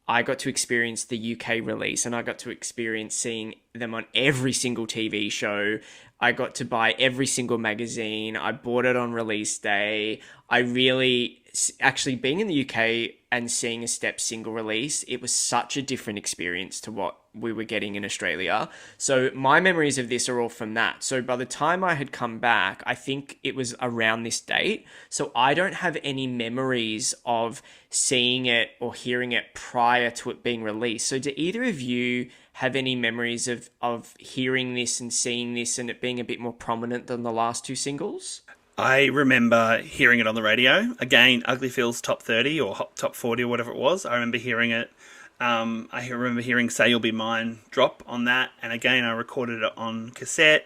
I got to experience the UK release and I got to experience seeing them on every single TV show. I got to buy every single magazine. I bought it on release day. I really, actually being in the UK and seeing a Step single release, it was such a different experience to what we were getting in Australia. So my memories of this are all from that. So by the time I had come back, I think it was around this date. So I don't have any memories of seeing it or hearing it prior to it being released. So do either of you have any memories of hearing this and seeing this and it being a bit more prominent than the last two singles? I remember hearing it on the radio. Again, Ugly Phil's top 30 or top 40 or whatever it was. I remember hearing it. I remember hearing Say You'll Be Mine drop on that. And again, I recorded it on cassette.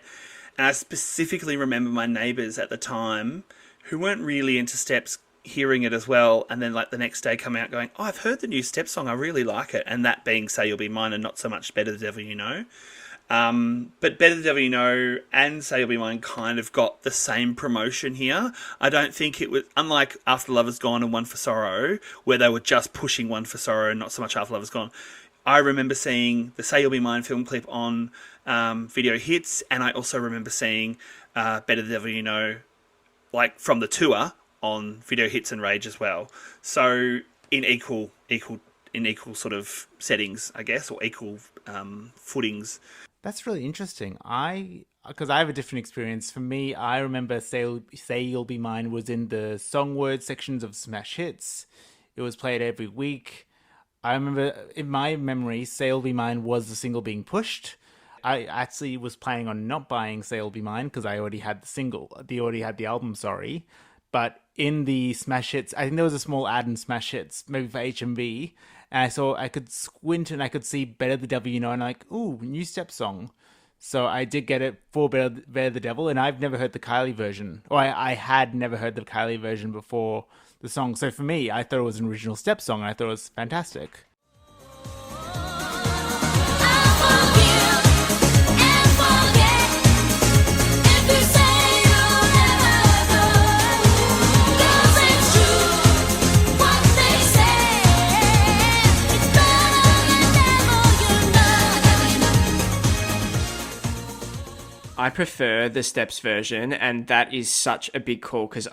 And I specifically remember my neighbours at the time who weren't really into Steps hearing it as well. And then like the next day coming out going, oh, I've heard the new Step song. I really like it. And that being Say You'll Be Mine and not so much Better the Devil You Know. But Better the Devil You Know and Say You'll Be Mine kind of got the same promotion here. I don't think it was, unlike After Love Is Gone and One for Sorrow, where they were just pushing One for Sorrow and not so much After Love Is Gone. I remember seeing the Say You'll Be Mine film clip on Video Hits, and I also remember seeing Better the Devil You Know, like from the tour on Video Hits and Rage as well. So in equal sort of settings, I guess, or equal footings. That's really interesting. Because I have a different experience. For me, I remember Say You'll Be Mine was in the song word sections of Smash Hits. It was played every week. I remember, in my memory, Say You'll Be Mine was the single being pushed. I actually was planning on not buying Say You'll Be Mine because I already had already had the album, sorry. But in the Smash Hits, I think there was a small ad in Smash Hits, maybe for HMV, and I could squint and I could see Better the Devil You Know, and I'm like, ooh, new Step song. So I did get it for Better the Devil, and I've never heard the Kylie version, or I had never heard the Kylie version before the song. So for me, I thought it was an original Step song, and I thought it was fantastic. I prefer the Steps version, and that is such a big call because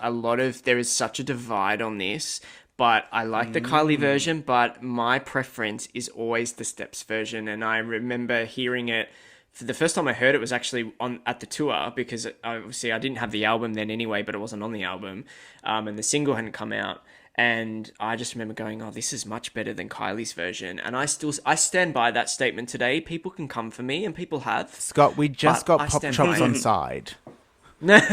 there is such a divide on this. But I like the Kylie version, but my preference is always the Steps version. And I remember hearing it for the first time I heard it was actually at the tour, because obviously I didn't have the album then anyway, but it wasn't on the album, and the single hadn't come out. And I just remember going, oh, this is much better than Kylie's version. And I stand by that statement today. People can come for me, and people have. Scott, we just got Pop Chops on side. It's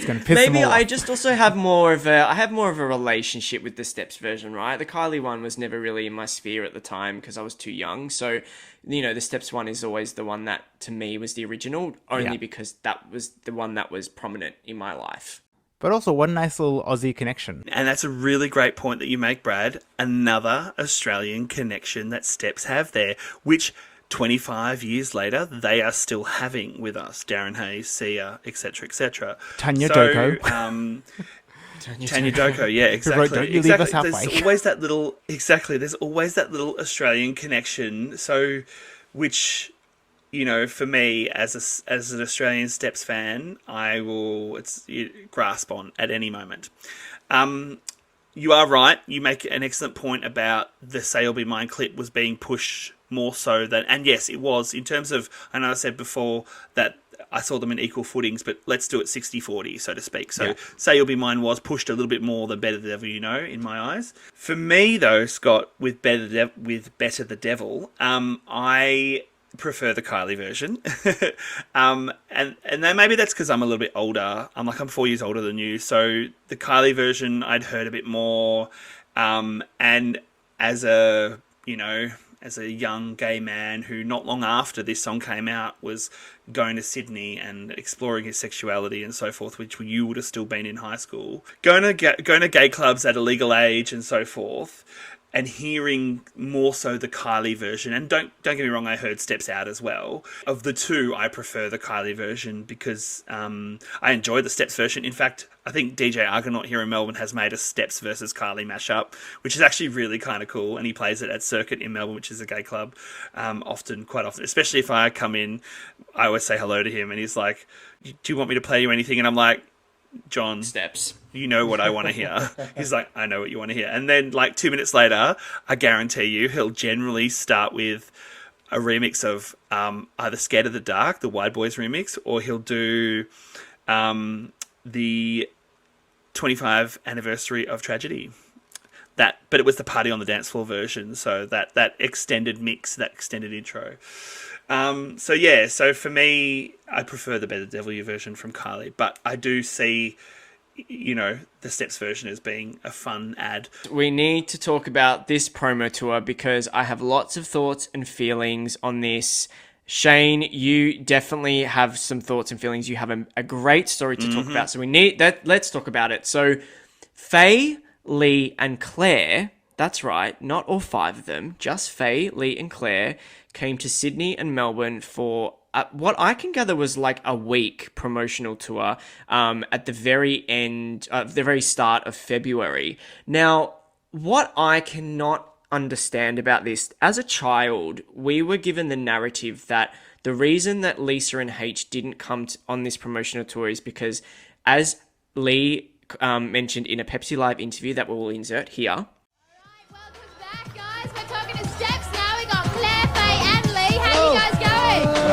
going to piss Maybe them off. I just also have more of a relationship with the Steps version, right? The Kylie one was never really in my sphere at the time because I was too young. So, the Steps one is always the one that to me was the original, only because that was the one that was prominent in my life. But also, what a nice little Aussie connection. And that's a really great point that you make, Brad. Another Australian connection that Steps have there, which 25 years later, they are still having with us. Darren Hayes, Sia, etc., etc. Tanya Doko. Tanya Doko, yeah, exactly. Don't you leave us halfway. There's always that little, there's always that little Australian connection. So, which, for me, as an Australian Steps fan, I will grasp on at any moment. You are right. You make an excellent point about the Say You'll Be Mine clip was being pushed more so than... And yes, it was. In terms of... I know I said before that I saw them in equal footings, but let's do it 60-40, so to speak. So Say You'll Be Mine was pushed a little bit more than Better the Devil You Know, in my eyes. For me, though, Scott, with Better the Devil, I prefer the Kylie version. And then maybe that's because I'm a little bit older. I'm 4 years older than you. So the Kylie version I'd heard a bit more. And as a young gay man who not long after this song came out was going to Sydney and exploring his sexuality and so forth, which you would have still been in high school, going to gay clubs at a legal age and so forth, and hearing more so the Kylie version, and don't get me wrong, I heard Steps Out as well. Of the two, I prefer the Kylie version because I enjoy the Steps version. In fact, I think DJ Argonaut here in Melbourne has made a Steps versus Kylie mashup, which is actually really kind of cool, and he plays it at Circuit in Melbourne, which is a gay club, quite often. Especially if I come in, I always say hello to him, and he's like, "Do you want me to play you anything?" And I'm like, "John, Steps. You know what I want to hear." He's like, "I know what you want to hear." And then 2 minutes later, I guarantee you, he'll generally start with a remix of either Scared of the Dark, the Wide Boys remix, or he'll do the 25th anniversary of Tragedy. But it was the Party on the Dance Floor version, so that extended mix, that extended intro. So for me, I prefer the Better Devil You version from Kylie, but I do see, the Steps version as being a fun ad. We need to talk about this promo tour because I have lots of thoughts and feelings on this. Shane, you definitely have some thoughts and feelings. You have a great story to talk about, so we need that. Let's talk about it. So, Faye, Lee, and Claire, that's right, not all five of them, just Faye, Lee, and Claire, came to Sydney and Melbourne for what I can gather was a week promotional tour at the very start of February. Now, what I cannot understand about this, as a child, we were given the narrative that the reason that Lisa and H didn't come on this promotional tour is because, as Lee mentioned in a Pepsi Live interview that we will insert here. Alright, welcome back, guys. We're talking to Steps now. We got Claire, Faye, and Lee.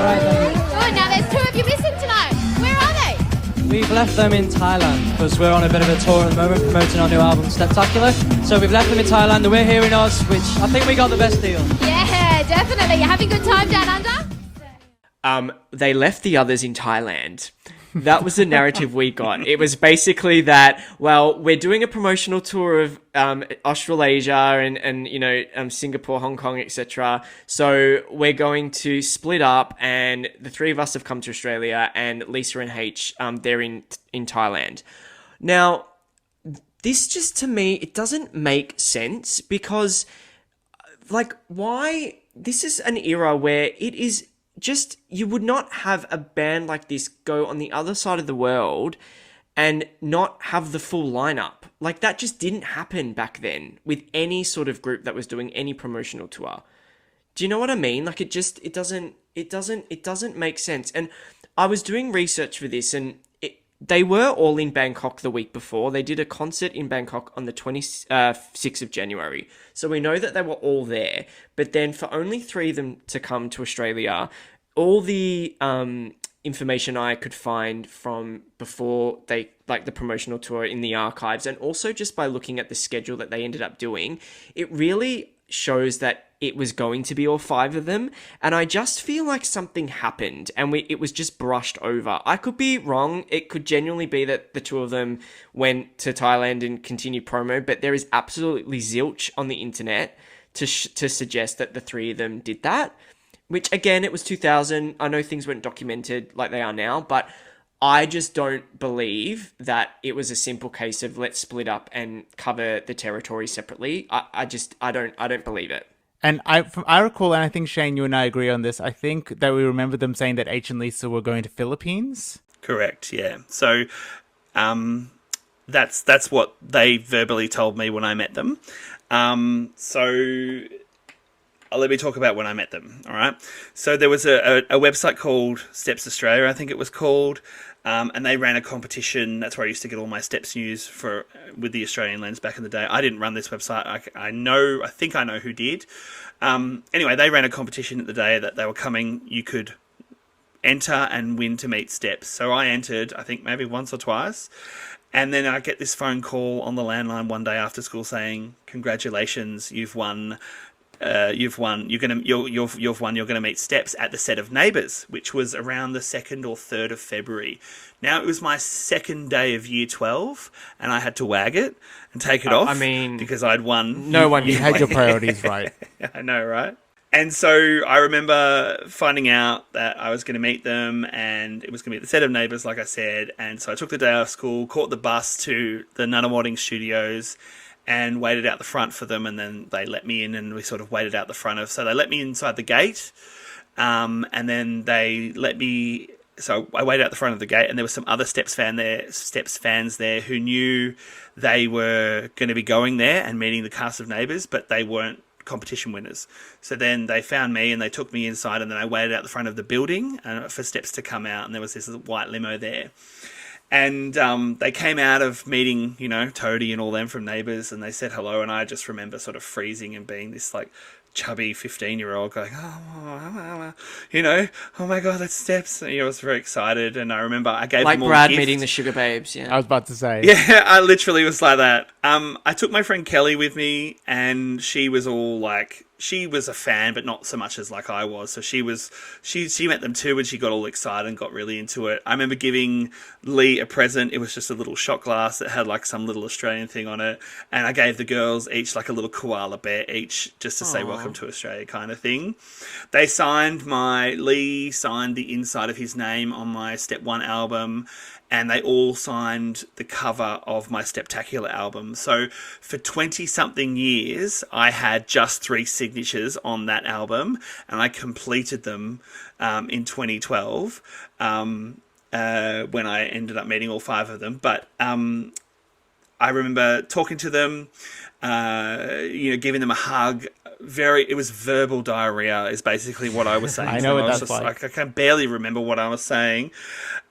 Alright, thank Good. Now there's 2 of you missing tonight. Where are they? you. We've left them in Thailand because we're on a bit of a tour at the moment promoting our new album, Steptacular. So we've left them in Thailand and we're here in Oz, which I think we got the best deal. Yeah, definitely. You having a good time down under? They left the others in Thailand. That was the narrative we got. It was basically that, well, we're doing a promotional tour of Australasia and you know, Singapore, Hong Kong, etc. So we're going to split up, and the 3 of us have come to Australia, and Lisa and H, they're in Thailand. Now, this just, to me, it doesn't make sense because, like, why? This is an era where it is just, you would not have a band like this go on the other side of the world and not have the full lineup. Like, that just didn't happen back then with any sort of group that was doing any promotional tour. Do you know what I mean? Like, it doesn't make sense. And I was doing research for this, and they were all in Bangkok the week before. They did a concert in Bangkok on the 26th of January. So we know that they were all there. But then for only 3 of them to come to Australia, all the information I could find from before they, like, the promotional tour in the archives, and also just by looking at the schedule that they ended up doing, it really shows that it was going to be all 5 of them, and I just feel like something happened and it was just brushed over. I could be wrong. It could genuinely be that the 2 of them went to Thailand and continued promo, but there is absolutely zilch on the internet to suggest that the 3 of them did that, which, again, it was 2000. I know things weren't documented like they are now, but I just don't believe that it was a simple case of let's split up and cover the territory separately. I don't believe it. And I recall, and I think, Shane, you and I agree on this, I think that we remember them saying that H and Lisa were going to Philippines. Correct, yeah. So that's what they verbally told me when I met them. Let me talk about when I met them, all right? So there was a website called Steps Australia, I think it was called, and they ran a competition. That's where I used to get all my Steps news with the Australian lens back in the day. I didn't run this website. I think I know who did. Anyway, they ran a competition at the day that they were coming. You could enter and win to meet Steps. So I entered, I think maybe once or twice. And then I get this phone call on the landline one day after school saying, "Congratulations, you've won. You've won. You're gonna meet Steps at the set of Neighbours," which was around the 2nd or 3rd of February. Now, it was my 2nd day of year 12, and I had to wag it and take it off. I mean, because I'd won. No one. You had your priorities right. I know, right? And so I remember finding out that I was going to meet them, and it was going to be at the set of Neighbours, like I said. And so I took the day off school, caught the bus to the Nunawading studios, and waited out the front for them, and then they let me in, and we sort of waited out the front of... So they let me inside the gate, and then they let me... So I waited out the front of the gate, and there were some other Steps fans there who knew they were going to be going there and meeting the cast of Neighbours, but they weren't competition winners. So then they found me, and they took me inside, and then I waited out the front of the building for Steps to come out, and there was this white limo there. And they came out of meeting, you know, Toadie and all them from Neighbours, and they said hello, and I just remember sort of freezing and being this, like, chubby 15-year-old going, you know, oh my God, that's Steps. And, you know, I was very excited, and I remember I gave them all Brad gifts. meeting the Sugar Babes, yeah. I was about to say. Yeah, I literally was like that. I took my friend Kelly with me, and she was all like... She was a fan, but not so much as like I was. So she met them too, and she got all excited and got really into it. I remember giving Lee a present. It was just a little shot glass that had like some little Australian thing on it. And I gave the girls each like a little koala bear each, just to say welcome to Australia kind of thing. Lee signed the inside of his name on my Step 1 album. And they all signed the cover of my Steptacular album. So for 20-something years, I had just 3 signatures on that album, and I completed them in 2012 when I ended up meeting all 5 of them. But I remember talking to them. giving them a hug. It was verbal diarrhea is basically what I was saying. I to know them. what I was that's just like. I can barely remember what I was saying.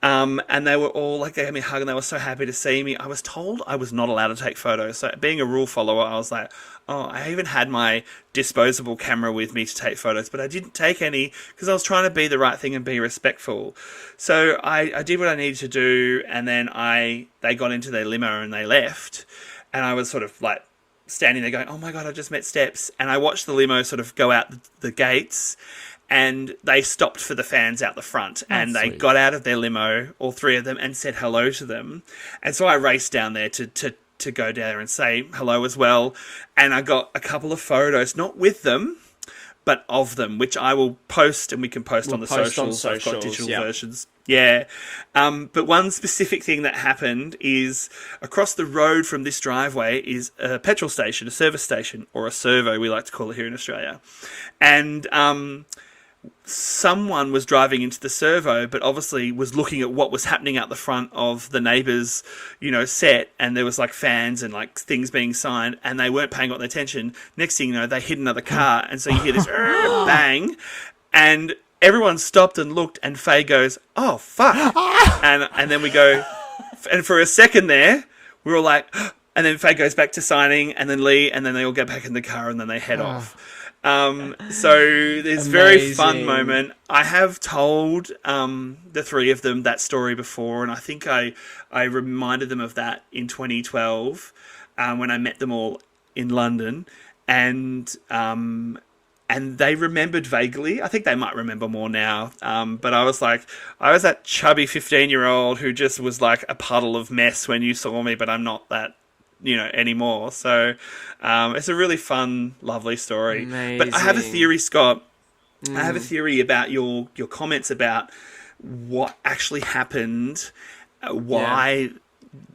And they were all like, they gave me a hug and they were so happy to see me. I was told I was not allowed to take photos. So being a rule follower, I was like, oh, I even had my disposable camera with me to take photos, but I didn't take any because I was trying to be the right thing and be respectful. So I did what I needed to do, and then they got into their limo and they left, and I was sort of like standing there going, oh my God, I just met Steps. And I watched the limo sort of go out the gates, and they stopped for the fans out the front, and they sweet. got out of their limo, all three of them, and said hello to them. And so I raced down there to go down there and say hello as well. And I got a couple of photos, not with them, but of them, which I will post, and we can post on the socials. I've got digital versions. Yeah. But one specific thing that happened is across the road from this driveway is a petrol station, a service station, or a servo, we like to call it here in Australia. And someone was driving into the servo, but obviously was looking at what was happening out the front of the neighbours, set, and there was like fans and like things being signed, and they weren't paying attention. Next thing you know, they hit another car, and so you hear this bang, and everyone stopped and looked, and Faye goes, "Oh fuck!" and then we go, and for a second there, we were all like, and then Faye goes back to signing, and then Lee, and then they all get back in the car, and then they head off. So there's very fun moment. I have told the three of them that story before, and I think I reminded them of that in 2012 when I met them all in London, and they remembered vaguely. I think they might remember more now. But I was that chubby 15-year-old who just was like a puddle of mess when you saw me, but I'm not that anymore. So it's a really fun, lovely story. Amazing. But I have a theory, Scott. I have a theory about your comments about what actually happened, why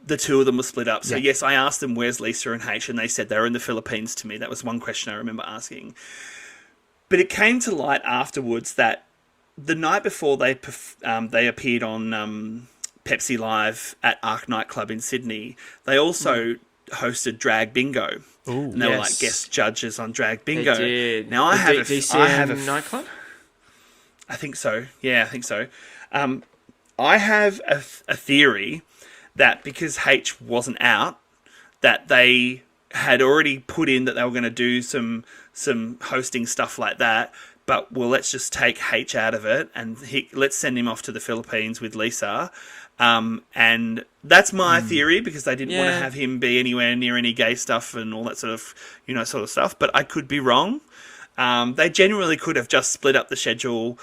the two of them were split up. So yes, I asked them, where's Lisa and H? And they said they were in the Philippines to me. That was one question I remember asking. But it came to light afterwards that the night before they appeared on Pepsi Live at Arc Nightclub in Sydney, they also hosted Drag Bingo. Ooh, and they were like guest judges on Drag Bingo. They did. Now I have a nightclub. I think so. Yeah, I think so. I have a theory that because H wasn't out, that they had already put in that they were going to do some hosting stuff like that. But let's just take H out of it, and let's send him off to the Philippines with Lisa. And that's my theory, because they didn't want to have him be anywhere near any gay stuff and all that sort of stuff. But I could be wrong. They genuinely could have just split up the schedule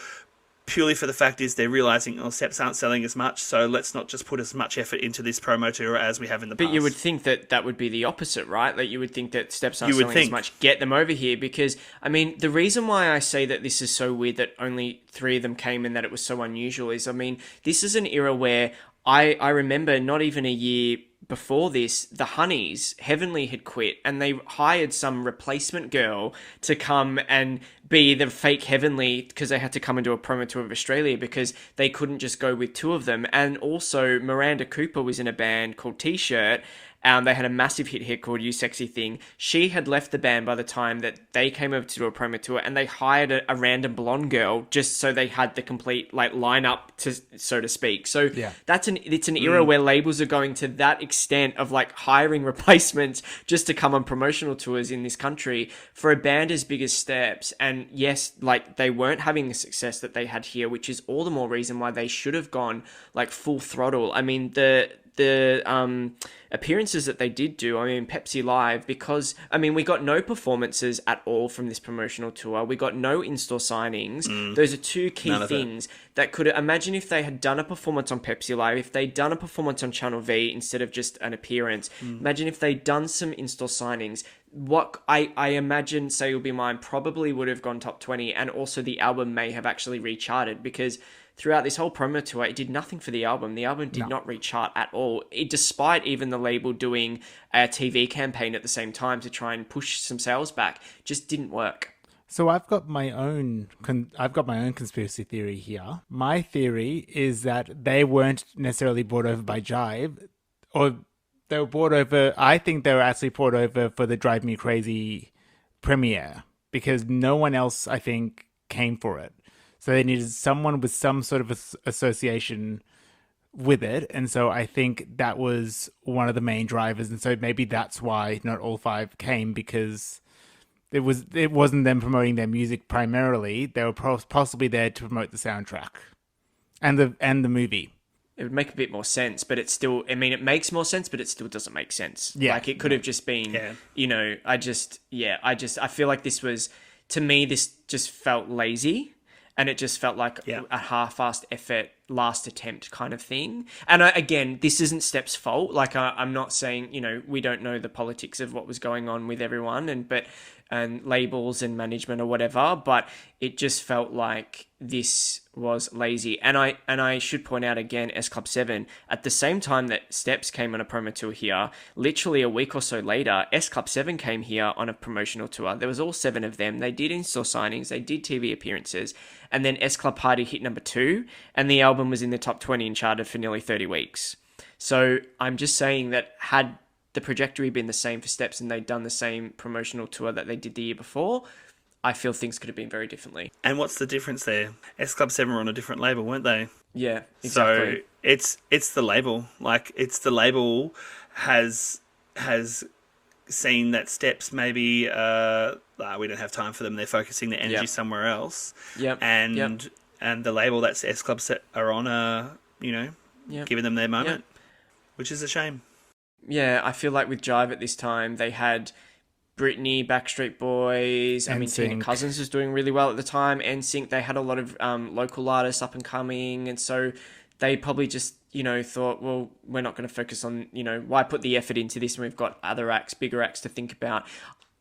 purely for the fact is they're realising, Steps aren't selling as much, so let's not just put as much effort into this promo tour as we have in the past. But you would think that would be the opposite, right? Like you would think that Steps aren't selling as much. Get them over here, because, I mean, the reason why I say that this is so weird that only 3 of them came and that it was so unusual is, I mean, this is an era where I remember not even a year before this, the Honeys, Heavenly had quit, and they hired some replacement girl to come and be the fake Heavenly, because they had to come and do a promo tour of Australia because they couldn't just go with 2 of them. And also Miranda Cooper was in a band called T-Shirt. They had a massive hit here called You Sexy Thing. She had left the band by the time that they came over to do a promo tour, and they hired a random blonde girl just so they had the complete lineup, so to speak. So it's an era where labels are going to that extent of hiring replacements just to come on promotional tours in this country for a band as big as Steps. And yes, they weren't having the success that they had here, which is all the more reason why they should have gone full throttle. I mean, the appearances that they did do, I mean, Pepsi Live, because, I mean, we got no performances at all from this promotional tour. We got no in-store signings. Those are 2 key things that could, imagine if they had done a performance on Pepsi Live, if they'd done a performance on Channel V instead of just an appearance. Imagine if they'd done some in-store signings. What I imagine Say You'll Be Mine probably would have gone top 20, and also the album may have actually recharted, because throughout this whole promo tour, it did nothing for the album. The album did not rechart at all, despite even the label doing a TV campaign at the same time to try and push some sales back. Just didn't work. So I've got my own conspiracy theory here. My theory is that they weren't necessarily brought over by Jive, or They were brought over. I think they were actually brought over for the Drive Me Crazy premiere because no one else, I think, came for it. So they needed someone with some sort of association with it, and so I think that was one of the main drivers. And so maybe that's why not all five came, because it wasn't them promoting their music primarily. They were possibly there to promote the soundtrack and the movie. It would make a bit more sense, but it still, I mean, it makes more sense, but it still doesn't make sense. Yeah. Like, it could have just been, you know, I feel like this was, to me, this just felt lazy, and it just felt like a half-assed effort, last attempt kind of thing. And again, this isn't Step's fault. Like, I'm not saying, you know, we don't know the politics of what was going on with everyone and labels and management or whatever, but it just felt like this was lazy. And I should point out again, S Club 7, at the same time that Steps came on a promo tour here, literally a week or so later, S Club 7 came here on a promotional tour. There was all 7 of them. They did in-store signings, they did TV appearances, and then S Club Party hit number 2, and the album was in the top 20 and charted for nearly 30 weeks. So I'm just saying that had the trajectory been the same for Steps and they'd done the same promotional tour that they did the year before, I feel things could have been very differently. And what's the difference there? S Club 7 were on a different label, weren't they? Yeah, exactly. So it's the label. Like, it's the label has seen that Steps maybe we don't have time for them. They're focusing their energy somewhere else. Yep. And the label that's S Club are on giving them their moment, which is a shame. Yeah, I feel like with Jive at this time, they had Britney, Backstreet Boys, I mean, Tina Cousins was doing really well at the time, NSYNC, they had a lot of local artists up and coming, and so they probably just, you know, thought, well, we're not going to focus on, you know, why put the effort into this when we've got other acts, bigger acts to think about.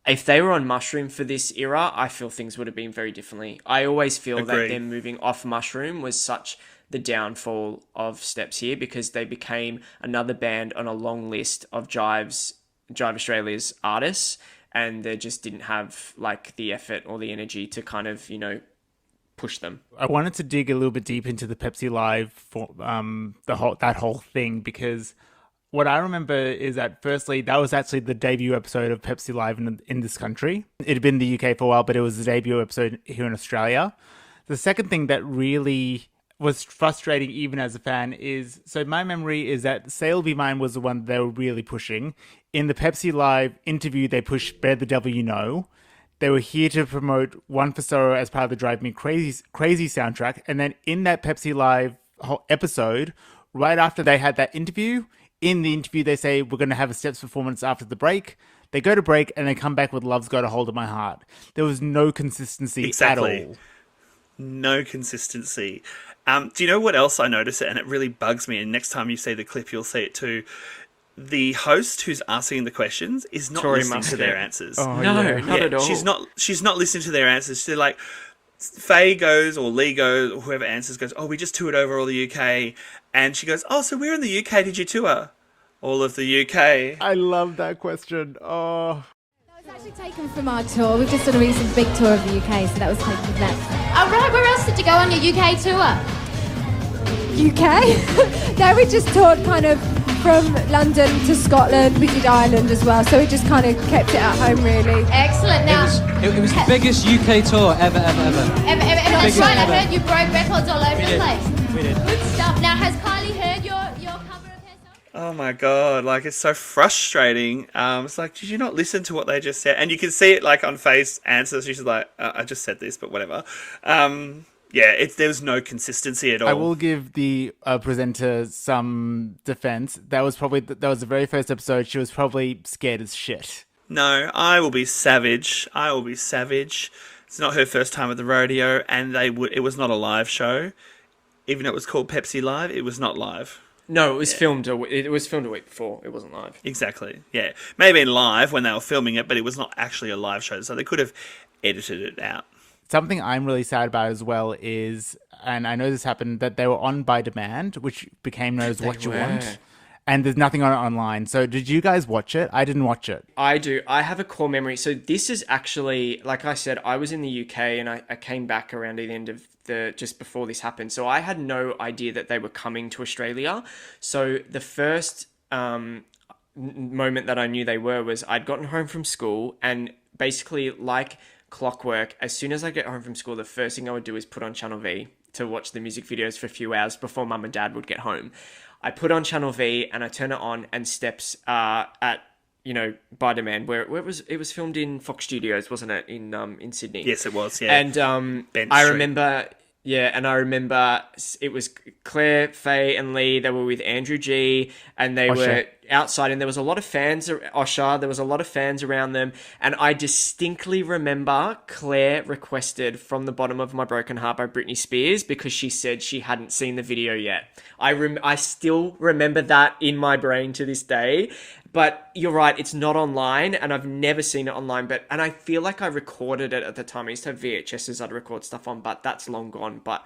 If they were on Mushroom for this era, I feel things would have been very differently. I always feel that them moving off Mushroom was such the downfall of Steps here, because they became another band on a long list of Jive Australia's artists, and they just didn't have like the effort or the energy to kind of, you know, push them. I wanted to dig a little bit deep into the Pepsi Live for that whole thing, because what I remember is that firstly, that was actually the debut episode of Pepsi Live in this country. It had been in the UK for a while, but it was the debut episode here in Australia. The second thing that really was frustrating even as a fan is, so my memory is that Sail Be Mine was the one they were really pushing. In the Pepsi Live interview, they pushed Bear the Devil You Know. They were here to promote One for Sorrow as part of the Drive Me Crazy soundtrack. And then in that Pepsi Live whole episode, right after they had that interview, in the interview they say, we're going to have a Steps performance after the break. They go to break and they come back with Love's Got a Hold of My Heart. There was no consistency at all. No consistency. Do you know what else I noticed? And it really bugs me. And next time you see the clip, you'll see it too. The host who's asking the questions is not listening to their answers. Oh, no, not at all. She's not listening to their answers. She's like, Faye goes, or Lee goes, or whoever answers goes, oh, we just toured over all the UK. And she goes, oh, so where in the UK did you tour? All of the UK. I love that question. Oh. That was actually taken from our tour. We've just done a recent big tour of the UK, so that was taken from that. Oh, right, where else did you go on your UK tour? UK? No, we just toured kind of from London to Scotland. We did Ireland as well, so we just kind of kept it at home, really. Excellent. Now, It was the biggest UK tour ever. that's right. I heard you broke records all over the place. We did. Good stuff. Now, has Kylie heard your cover of her song? Oh my God, like, it's so frustrating. It's like, did you not listen to what they just said? And you can see it like on Faye's answers. She's like, I just said this, but whatever. There was no consistency at all. I will give the presenter some defense. That was the very first episode. She was probably scared as shit. No, I will be savage. It's not her first time at the rodeo, and it was not a live show. Even though it was called Pepsi Live, it was not live. No, it was filmed. It was filmed a week before. It wasn't live. Exactly. Yeah, maybe in live when they were filming it, but it was not actually a live show, so they could have edited it out. Something I'm really sad about as well is, and I know this happened, that they were on By Demand, which became known as What You Want. And there's nothing on it online. So did you guys watch it? I didn't watch it. I do. I have a core memory. So this is actually, like I said, I was in the UK and I came back around the end of just before this happened. So I had no idea that they were coming to Australia. So the first moment that I knew they were was I'd gotten home from school, and basically like clockwork, as soon as I get home from school, the first thing I would do is put on Channel V to watch the music videos for a few hours before Mum and Dad would get home. I put on Channel V and I turn it on, and Steps at by demand, where it was filmed in Fox Studios, wasn't it, in Sydney? Yes, it was. Yeah, and Bent I Street. remember. Yeah, and I remember it was Claire, Faye, and Lee. They were with Andrew G, and they were outside, and there was a lot of fans. Osher, there was a lot of fans around them, and I distinctly remember Claire requested "From the Bottom of My Broken Heart" by Britney Spears because she said she hadn't seen the video yet. I still remember that in my brain to this day. But you're right, it's not online, and I've never seen it online. And I feel like I recorded it at the time. I used to have VHSs I'd record stuff on, but that's long gone. But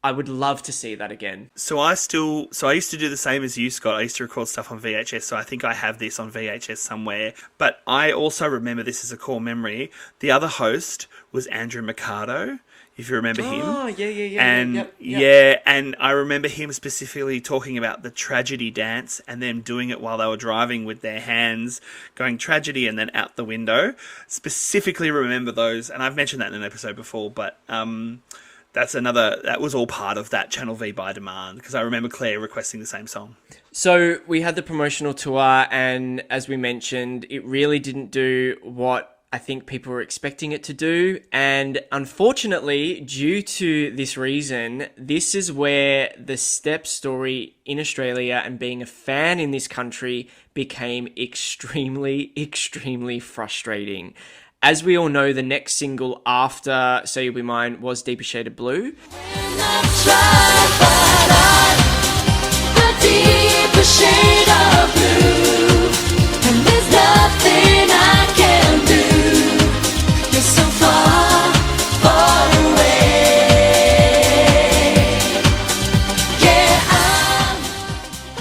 I would love to see that again. So I used to do the same as you, Scott. I used to record stuff on VHS, so I think I have this on VHS somewhere. But I also remember this as a core memory. The other host was Andrew Mercado, if you remember him. Oh, yeah. And yep. And I remember him specifically talking about the tragedy dance and them doing it while they were driving with their hands, going tragedy and then out the window. Specifically remember those, and I've mentioned that in an episode before, but that was all part of that Channel V by demand, because I remember Claire requesting the same song. So we had the promotional tour, and as we mentioned, it really didn't do what I think people were expecting it to do. And unfortunately, due to this reason, this is where the Step story in Australia and being a fan in this country became extremely, extremely frustrating. As we all know, the next single after Say You'll Be Mine was Deeper Shade of Blue. Shade of blue, and there's nothing I can do. You're so far, far away. Yeah,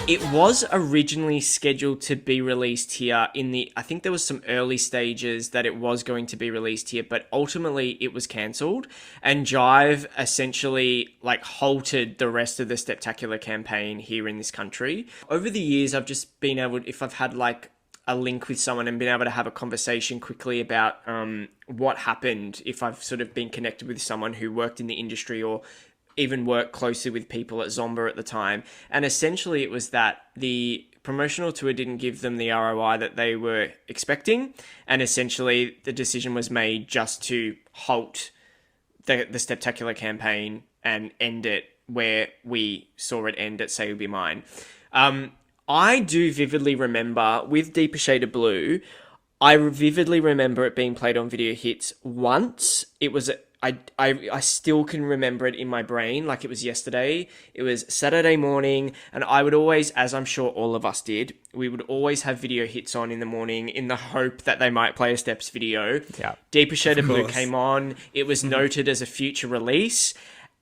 It was originally scheduled to be released here I think there was some early stages that it was going to be released here, but ultimately it was cancelled, and Jive essentially halted the rest of the Steptacular campaign here in this country. Over the years, I've just been able, if I've had a link with someone and been able to have a conversation quickly about what happened, if I've sort of been connected with someone who worked in the industry or even worked closely with people at Zomba at the time. And essentially it was that the promotional tour didn't give them the ROI that they were expecting. And essentially the decision was made just to halt the Steptacular campaign and end it where we saw it end at Say You'll Be Mine. I do vividly remember with Deeper Shade of Blue, I vividly remember it being played on Video Hits once. It was I still can remember it in my brain like it was yesterday. It was Saturday morning, and I would always, as I'm sure all of us did, we would always have Video Hits on in the morning in the hope that they might play a Steps video. Yeah, Deeper Shade of Blue came on. It was noted as a future release.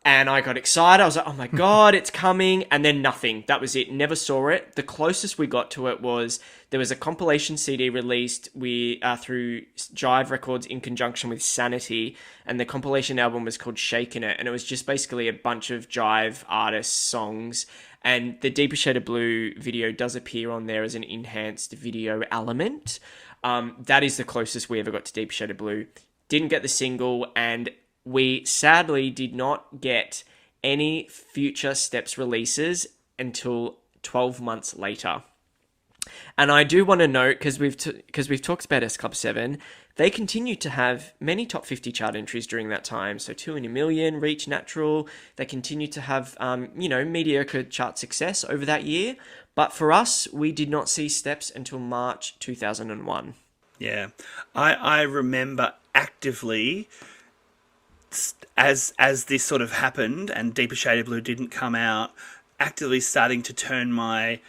And I got excited. I was like, oh my God, it's coming. And then nothing. That was it. Never saw it. The closest we got to it was there was a compilation CD released through Jive Records in conjunction with Sanity. And the compilation album was called Shakin' It. And it was just basically a bunch of Jive artists' songs. And the Deeper Shade of Blue video does appear on there as an enhanced video element. That is the closest we ever got to Deeper Shade of Blue. Didn't get the single, and we sadly did not get any future Steps releases until 12 months later. And I do want to note, because we've talked about S Club 7, they continued to have many top 50 chart entries during that time. So 2 in a Million, Reach, Natural. They continued to have, mediocre chart success over that year. But for us, we did not see Steps until March 2001. Yeah. I remember actively, as this sort of happened and Deeper Shade of Blue didn't come out, actively starting to turn my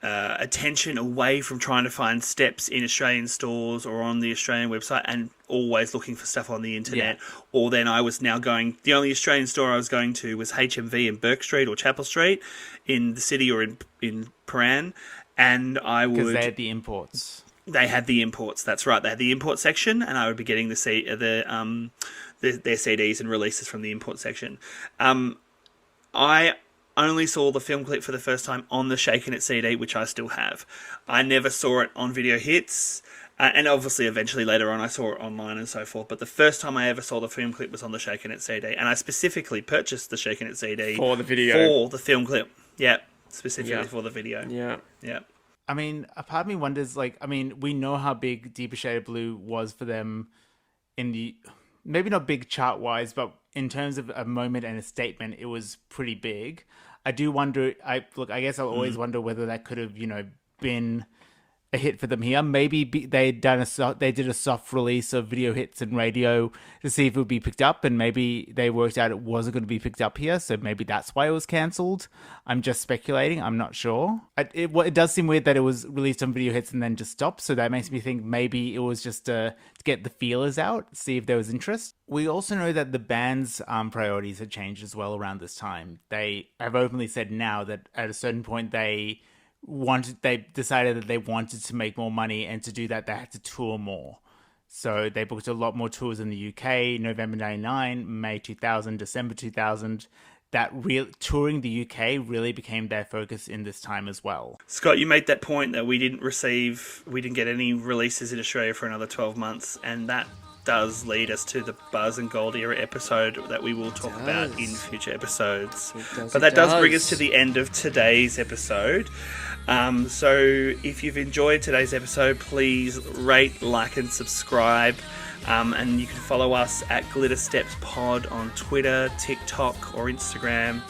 attention away from trying to find Steps in Australian stores or on the Australian website, and always looking for stuff on the internet. Yeah. Or then I was now going, the only Australian store I was going to was HMV in Burke Street or Chapel Street in the city or in Paran, and I would... Because they had the imports. They had the imports, that's right. They had the import section, and I would be getting their CDs and releases from the import section. I only saw the film clip for the first time on the Shakin' It CD, which I still have. I never saw it on Video Hits, and obviously eventually later on I saw it online and so forth, but the first time I ever saw the film clip was on the Shakin' It CD, and I specifically purchased the Shakin' It CD For the video. for the film clip. Yeah, specifically Yeah. for the video. Yeah. Yeah. I mean, a part of me wonders, like, I mean, we know how big Deeper Shade of Blue was for them in the, maybe not big chart-wise, but in terms of a moment and a statement, it was pretty big. I do wonder, I guess I'll always wonder whether that could have, been a hit for them here. Maybe they did a soft release of Video Hits and radio to see if it would be picked up, and maybe they worked out it wasn't going to be picked up here, so maybe that's why it was cancelled. I'm just speculating. I'm not sure. It does seem weird that it was released on Video Hits and then just stopped, so that makes me think maybe it was just to get the feelers out, see if there was interest. We also know that the band's priorities had changed as well around this time. They have openly said now that at a certain point they decided that they wanted to make more money, and to do that they had to tour more. So they booked a lot more tours in the UK, November 99, May 2000, December 2000. Touring the UK really became their focus in this time as well. Scott, you made that point that we didn't get any releases in Australia for another 12 months, and that does lead us to the Buzz and Gold era episode that we will talk about in future episodes. But that does bring us to the end of today's episode. So if you've enjoyed today's episode, please rate, like, and subscribe. And you can follow us at Glitter Steps Pod on Twitter, TikTok, or Instagram.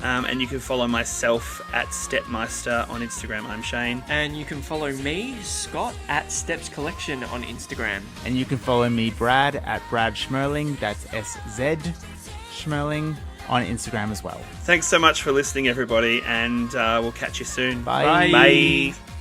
And you can follow myself at Stepmeister on Instagram. I'm Shane. And you can follow me, Scott, at Steps Collection on Instagram. And you can follow me, Brad, at Brad Schmerling. That's SZ Schmerling on Instagram as well. Thanks so much for listening, everybody, and we'll catch you soon. Bye. Bye.